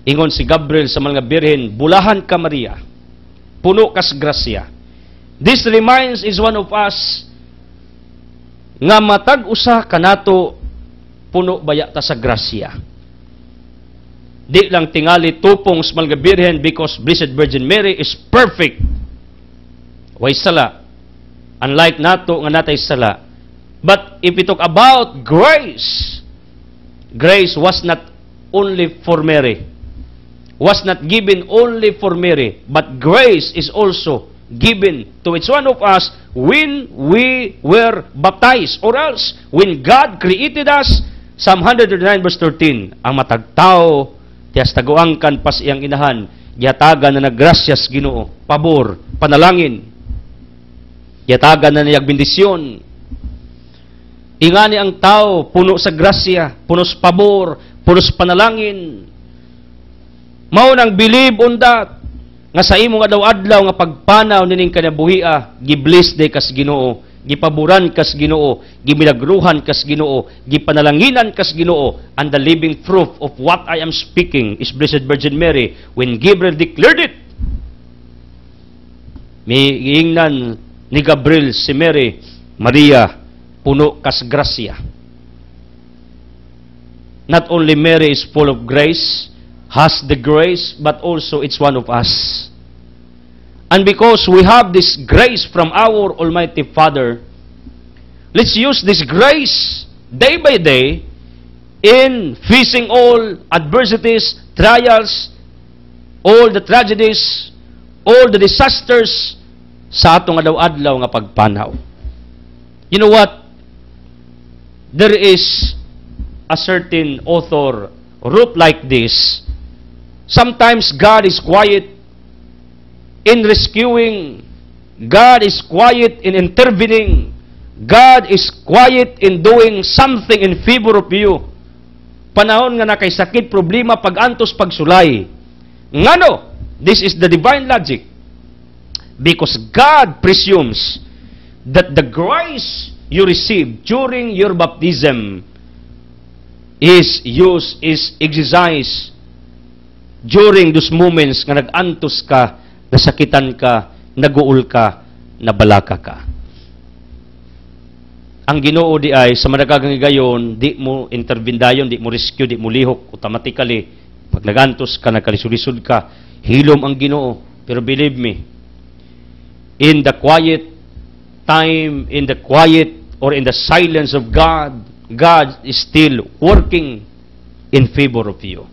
A: Ingon si Gabriel sa mga birhen, bulahan ka Maria, puno kas grasya. This reminds is one of us nga matag usa kanato puno baya ta sa grasya. Di lang tingali tupong sa mga birhen because Blessed Virgin Mary is perfect. Way sala. Unlike nato nga natay sala. But if we talk about grace, grace was not only for Mary. Was not given only for Mary, but grace is also given to each one of us when we were baptized, or else when God created us. Psalm 139 verse 13, ang matagtao tiyas taguangkan pas iyang inahan, yatagan na naggrasyas Ginoo, pabor, panalangin, yatagan na niyag bendisyon. Ingani ang tao puno sa grasya, puno sa pabor, puno sa panalangin. Mao nang believe on that, nga sa imong adlaw-adlaw nga pagpanaw nining kanabuhia, gibless day kas Ginoo, gipaboran kas Ginoo, gimilagruhan kas Ginoo, gipanalanginan kas Ginoo, and the living proof of what I am speaking is Blessed Virgin Mary when Gabriel declared it. Miingnan ni Gabriel si Mary, Maria, puno kas grasya. Not only Mary is full of grace, has the grace, but also it's one of us. And because we have this grace from our Almighty Father, let's use this grace day by day in facing all adversities, trials, all the tragedies, all the disasters sa atong adlaw-adlaw nga pagpanaw. You know what? There is a certain author wrote like this. Sometimes God is quiet in rescuing. God is quiet in intervening. God is quiet in doing something in favor of you. Panahon nga nakay sakit, problema, pag-antos, pagsulay. Ngano? This is the divine logic. Because God presumes that the grace you receive during your baptism is used, is exercised during those moments nga nag-antos ka, nasakitan ka, naguol ka, nabalaka ka. Ang Ginoo di ay sa madagagang gayon, di mo intervendayon, di mo rescue, di mo lihok automatically. Pag nagantos ka, nagkalisod-lisod ka, hilom ang Ginoo. Pero believe me, in the quiet time, in the quiet or in the silence of God, God is still working in favor of you.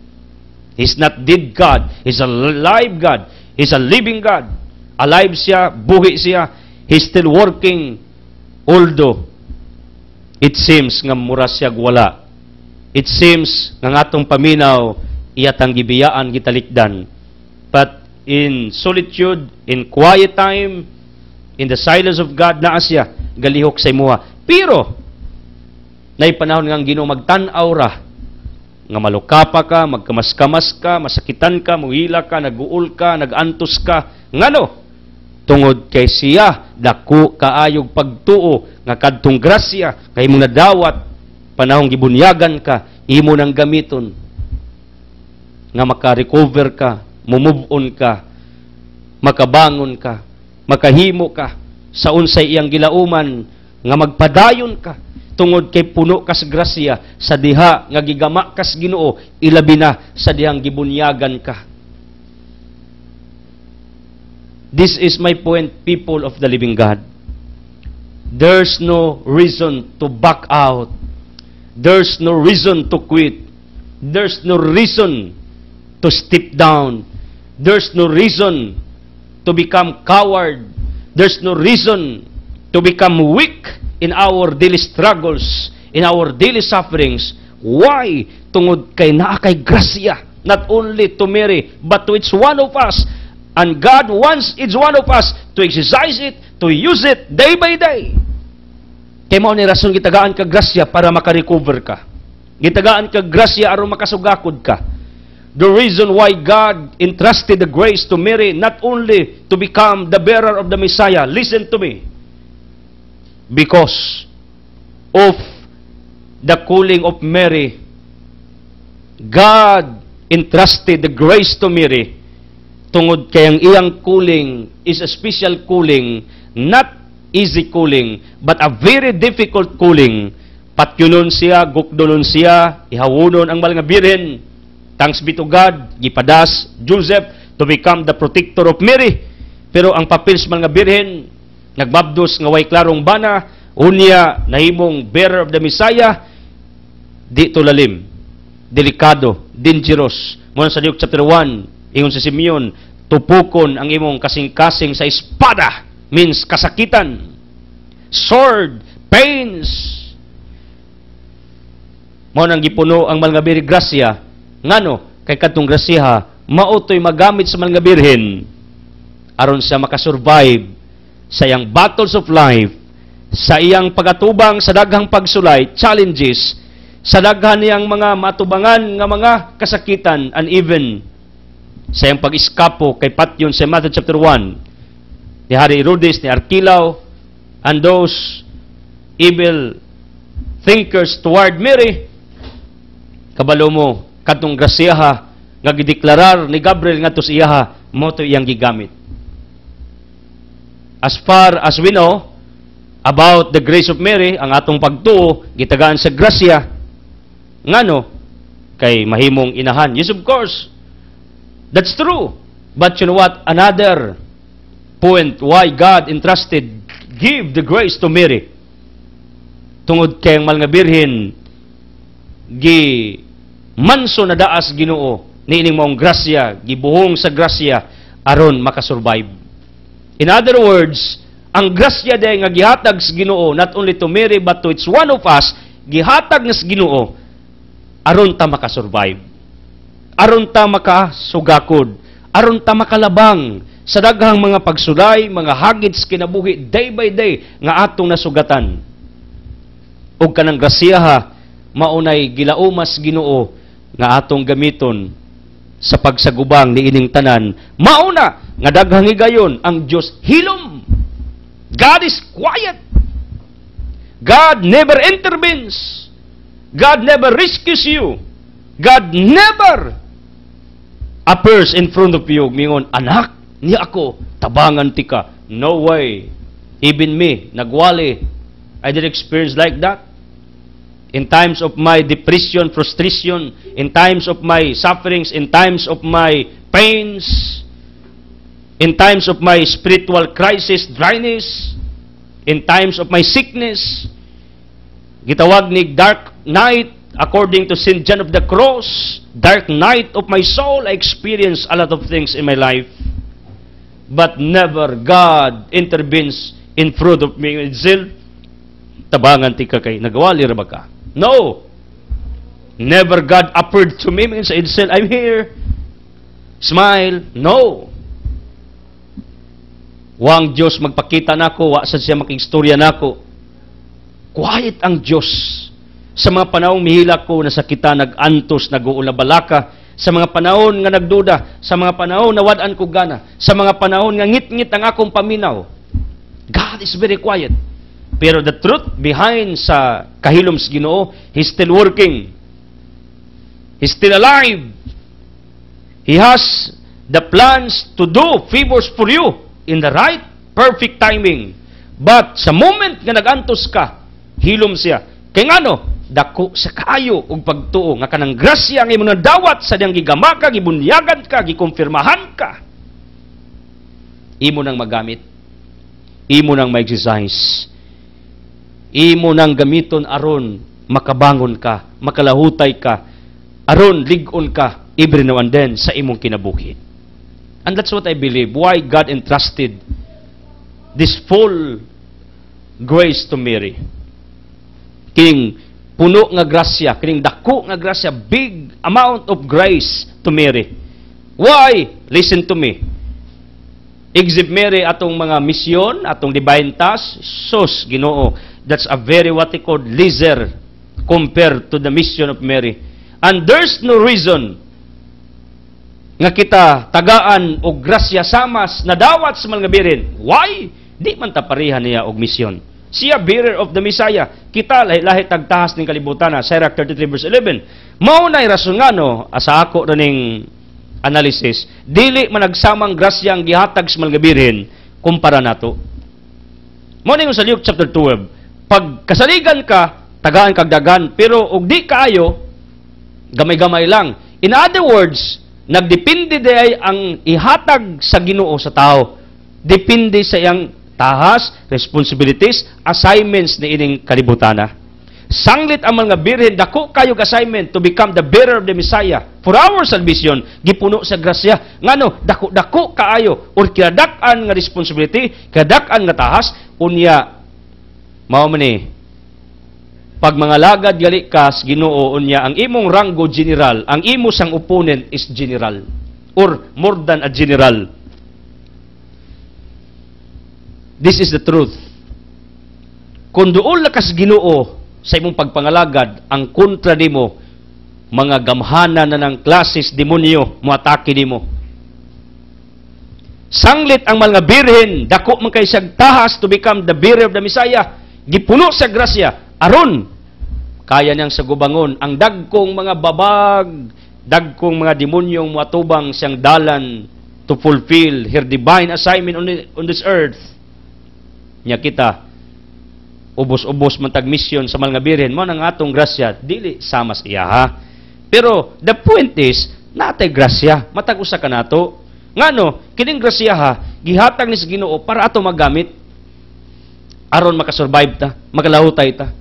A: He's not dead God. He's a live God. He's a living God. Alive siya, buhi siya. He's still working, although it seems nga mura siya wala. It seems nga atong paminaw iyatang gibiyaan gitalikdan. But in solitude, in quiet time, in the silence of God, naa siya galihok sa imuha. Pero nay panahon nga ang Ginoo magtan-aw ra nga malukapa ka, magkamas-kamas ka, masakitan ka, muhila ka, naguol ka, nagantos ka. Ngano? Tungod kay siya dako kaayog pagtuo nga kadtong grasya kay imong nadawat panahong gibunyagan ka, imo nang gamiton nga maka-recover ka, move on ka, makabangon ka, makahimo ka sa unsay iyang gilauman nga magpadayon ka tungod kay puno kas grasya sa diha nga gigama kas Ginoo, ilabi na sa dihang gibunyagan ka. This is my point, people of the living God. There's no reason to back out. There's no reason to quit. There's no reason to step down. There's no reason to become coward. There's no reason to become weak in our daily struggles, in our daily sufferings. Why? Tungod kay naa kay grasya, not only to Mary, but to each one of us. And God wants each one of us to exercise it, to use it day by day. Kaya mao ni rason gitagaan ka grasya para makarecover ka. Gitagaan ka grasya aron makasugakod ka. The reason why God entrusted the grace to Mary, not only to become the bearer of the Messiah, listen to me, because of the calling of Mary, God entrusted the grace to Mary tungod kay ang iyang calling is a special calling, not easy calling, but a very difficult calling. Patyunon siya, gukdonon siya, ihawunon ang mga birhen. Thanks be to God, gipadas Joseph to become the protector of Mary. Pero ang papel sa mga birhen, nagbabdos nga way klarong bana, unya nahimong bearer of the Messiah, di to lalim, delikado, dangerous. Muna sa Luke chapter 1, ingon si Simeon, tupukon ang imong kasing-kasing sa espada, means kasakitan, sword, pains. Mao nang gipuno ang mga birhen grasya, ngano kay kadtong grasya mautoy magamit sa mga birhen aron siya makasurvive sa iyang battles of life, sa iyang pagatubang sa daghang pagsulay, challenges, sa daghan niyang mga matubangan nga mga kasakitan, and even sa iyang pag-iskapo kay patyon sa Matthew chapter 1 ni Hari Herodes, ni Archelaus, and those evil thinkers toward Mary. Kabalo mo kadtong grasyaha nga gideklarar ni Gabriel ngadto sa iyaha, mo to iyang gigamit. As far as we know about the grace of Mary, ang atong pagtuo gitagaan sa grasya ngano kay mahimong inahan. Yes, of course, that's true. But you know what? Another point why God entrusted, give the grace to Mary. Tungod kay ang mga birhen manso na daas Ginoo niining maong grasya, gibuhong sa grasya aron makasurvive. In other words, ang grasya day nga gihatag sa Ginoo not only to Mary but to each one of us, gihatag na sa Ginoo aron ta makasurvive, aron ta makasugakod, aron ta makalabang sa daghang mga pagsulay, mga hagits kinabuhi day by day nga atong nasugatan. Og kanang grasyaha maunay gilaumas Ginoo nga atong gamiton sa pagsagubang ni ining tanan. Mauna nga daghang higayon ang Dios hilom. God is quiet. God never intervenes. God never rescues you. God never appears in front of you. Mingon, anak, ni ako, tabangan ti ka. No way. Even me, nagwali. I did experience like that. In times of my depression, frustration, in times of my sufferings, in times of my pains, in times of my spiritual crisis, dryness, in times of my sickness, gitawag ni dark night, according to St. John of the Cross, dark night of my soul, I experienced a lot of things in my life. But never God intervenes in front of me. Itzel, tabangan ti ka kay, nagwali ra ba ka? No! Never God appeared to me and said, I'm here. Smile. No! Wang Diyos magpakita nako, wa sad siya makigstorya nako. Quiet ang Diyos. Sa mga panahong mihila ko, nasakita, nag-antos, nag-uulabalaka, sa mga panahon nga nagduda, sa mga panahon na wadaan ko gana, sa mga panahon nga ngit-ngit ang akong paminaw, God is very quiet. Pero the truth behind sa kahilom sa Ginoo, He's still working. He's still alive. He has the plans to do favors for you in the right, perfect timing. But sa moment nga nagantos ka, hilom siya. Kay ngano, dako sa kaayo og pagtuo nga kanang grasya nga imong nadawat sa diyang gigamaka, gibunyagan ka, gikumpirmahan ka. Imo nang magamit. Imo nang ma-exercise. Imo nang gamiton aron makabangon ka, makalahutay ka, aron ligon ka every now and then sa imong kinabuhi. And that's what I believe. Why God entrusted this full grace to Mary. Kining puno nga grasya, kining dako nga grasya, big amount of grace to Mary. Why? Listen to me. Exhibit Mary atong mga misyon, atong divine task, sus, Ginoo, that's a very what they call leisure compared to the mission of Mary. And there's no reason nga kita tagaan og grasya samas nadawat sa mga birin. Why? Di man ta pareha niya og misyon. Siya bearer of the Messiah. Kita lahi tagtahas ning kalibutan. Sirach 33 verse 11. Mao nay rason nga no, sa ako ning analysis, dili man nagsamang grasya ang gihatag sa mga birhen kumpara nato. Mo ning sa Luke chapter 12, pag kasaligan ka, tagaan kag dagan, pero og di kaayo, gamay-gamay lang. In other words, nagdepende day ang ihatag sa Ginoo sa tao. Depende sa iyang tahas, responsibilities, assignments ni ining kalibutana. Sanglit ang mga birhen, dako kayo assignment to become the bearer of the Messiah for our salvation, gipuno sa grasya. Ngano, dako-dako kaayo, or kadakan nga responsibility, kadakan nga tahas, unya, mao man ni, pag mga lagad gali ka sa Ginoo, unya, ang imong ranggo general, ang imo sang opponent is general, or more than a general. This is the truth. Kung doon lakas Ginoo, sa imong pagpangalagad, ang kontra nimo, mga gamhanan na ng klases, demonyo, muatake nimo. Sanglit ang mga birhen, dako man kay siyang tahas to become the bearer of the Messiah, gipuno sa grasya, aron, kaya niyang sagubangon, ang dagkong mga babag, dagkong mga demonyong muatubang siyang dalan to fulfill her divine assignment on this earth. Nya kita, ubos-ubos matag mission sa mga birhen mo nang atong grasya, dili samas iya ha. Pero the point is, natay grasya, matag usa ka nato. Ngano, kining grasya ha, gihatag ni sa Ginoo para ato magamit aron makasurvive ta, makalahutay ta.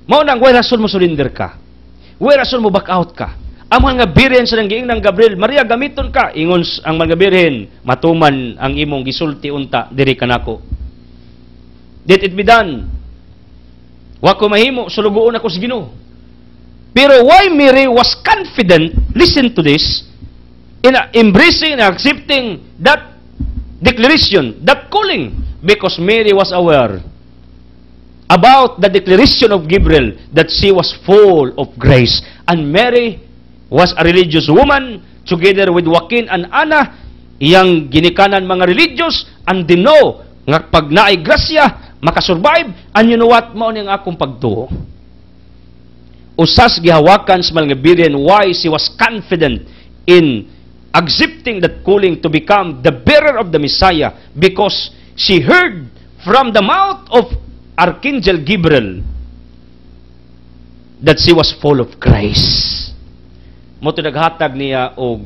A: Mao nang way rason mo surrender ka. Way rason mo back out ka. Ang mga birhen sa nang giingnan Gabriel, Maria gamiton ka, ingon ang mga birhen, matuman ang imong gisulti unta diri kanako. Let it be done. Wa ko mahimo, sulugoon ako sa Ginoo. Pero why Mary was confident, listen to this, in embracing and accepting that declaration, that calling, because Mary was aware about the declaration of Gabriel that she was full of grace. And Mary was a religious woman, together with Joaquin and Anna, iyang ginikanan mga religious, and they know nga pag naay grasya, makasurvive. And you know what? Mao ni ang akong pagtuo. Usas gihawakan sa mga Berean why she was confident in accepting that calling to become the bearer of the Messiah, because she heard from the mouth of Archangel Gabriel that she was full of grace. Mo to naghatag niya og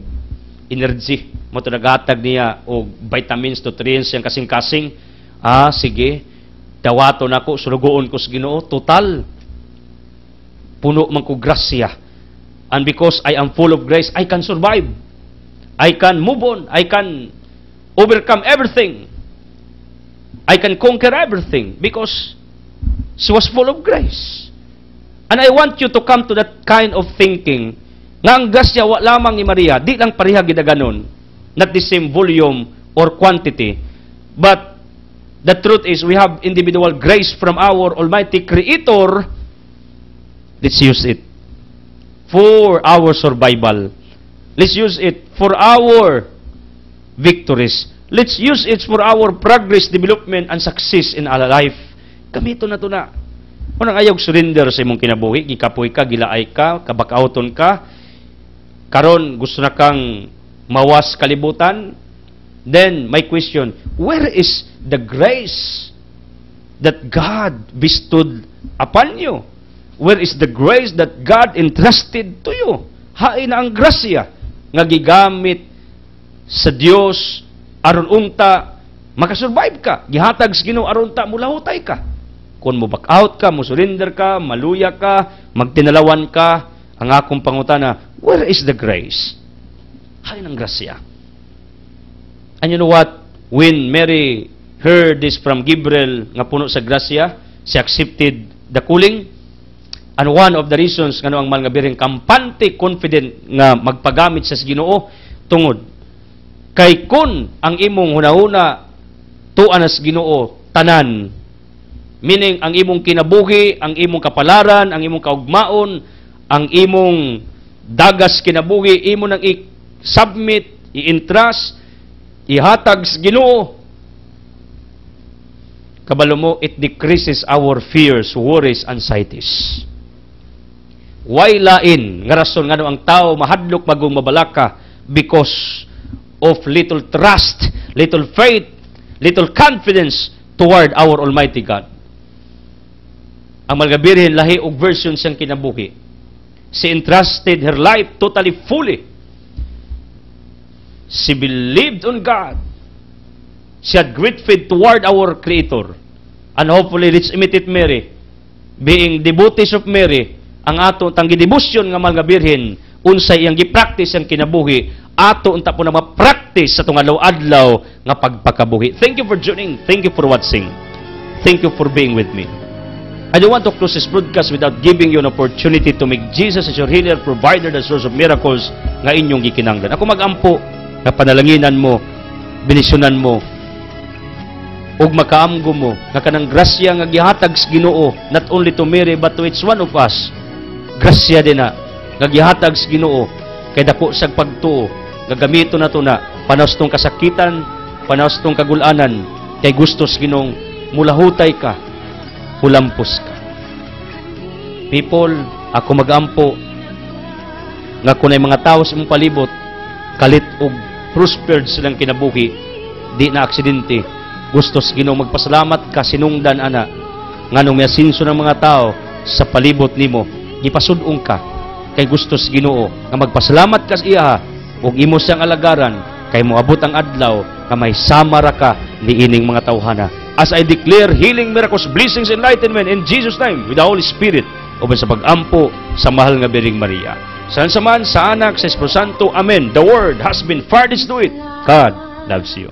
A: energy, mo to naghatag niya og vitamins, nutrients yang kasing-kasing. Sige, dawato nako, sulugoon ko sa Ginoo, total puno man ko grasya. And because I am full of grace, I can survive. I can move on. I can overcome everything. I can conquer everything because she was full of grace. And I want you to come to that kind of thinking nga ang grasya wa lamang ni Maria, di lang pareha gidaganon, not the same volume or quantity, but the truth is we have individual grace from our Almighty Creator. Let's use it for our survival. Let's use it for our victories. Let's use it for our progress, development, and success in our life. Gamito na ito na. Unang ayaw surrender sa imong kinabuhi, gikapoy ka, gilaay ka, kabakauton ka, karon gusto na kang mawas kalibutan. Then, my question, where is the grace that God bestowed upon you? Where is the grace that God entrusted to you? Hain na ang grasya nga gigamit sa Dios aron unta makasurvive ka. Gihatag sa Ginoo aron unta mulahutay ka. Kung mo back out ka, mo surrender ka, maluya ka, magtinalawan ka, ang akong pangutana, where is the grace? Hain ang grasya. And you know what? When Mary heard this from Gabriel nga puno sa grasya, she accepted the calling. And one of the reasons nga ang mga Berean kampante confident nga magpagamit sa Ginoo tungod kay kun ang imong hunahuna tuan sa Ginoo tanan, meaning ang imong kinabuhi, ang imong kapalaran, ang imong kaugmaon, ang imong dagas kinabuhi, imo nang i-submit, i-entrust, ihatag sa Ginoo, kabalo mo, it decreases our fears, worries, anxieties. Why lain nga rason nga ang tao mahadlok magong mabalaka? Because of little trust, little faith, little confidence toward our Almighty God. Ang mga Berean lahi og version siyang kinabuhi. She entrusted her life totally fully. She believed on God. She had great faith toward our Creator. And hopefully, let's imitate Mary. Being devotees of Mary, ang ato tang gidebosyon nga mga Birhen, unsay iyang gipractice ang kinabuhi, ato unta po na ma-practice sa tong adlaw nga pagpakabuhi. Thank you for joining. Thank you for watching. Thank you for being with me. I don't want to close this broadcast without giving you an opportunity to make Jesus as your healer, provider, the source of miracles nga inyong gikinanglan. Ako magampo na panalanginan mo, binisyonan mo, ug makaamgo mo nga kanang grasya nga gihatag sa Ginoo, not only to Mary but to each one of us. Grasya din na nga gihatag sa Ginoo kay dako sa pagtuo nga gamito na to na panos tong kasakitan, panos tong kagulanan, kay gusto sa Ginoong mulahutay ka, hulampos ka. People, ako magampo nga kunay mga tao sa imong palibot kalit og prospered silang kinabuhi, di na aksidente, gusto sa Ginoo magpasalamat ka, sinungdan ana nganong may asinso ng mga tao sa palibot nimo, gipasud-ong ka kay gusto sa Ginoo nga magpasalamat ka sa iya ug imo siyang alagaran kay moabot ang adlaw nga may samara ka ni ining mga tawhana. As I declare healing, miracles, blessings, enlightenment in Jesus' name with the Holy Spirit uban sa pag-ampo sa mahal nga Biring Maria. Saan saman sa anak sa Espiritu Santo. Amen. The word has been furnished to it. God loves you.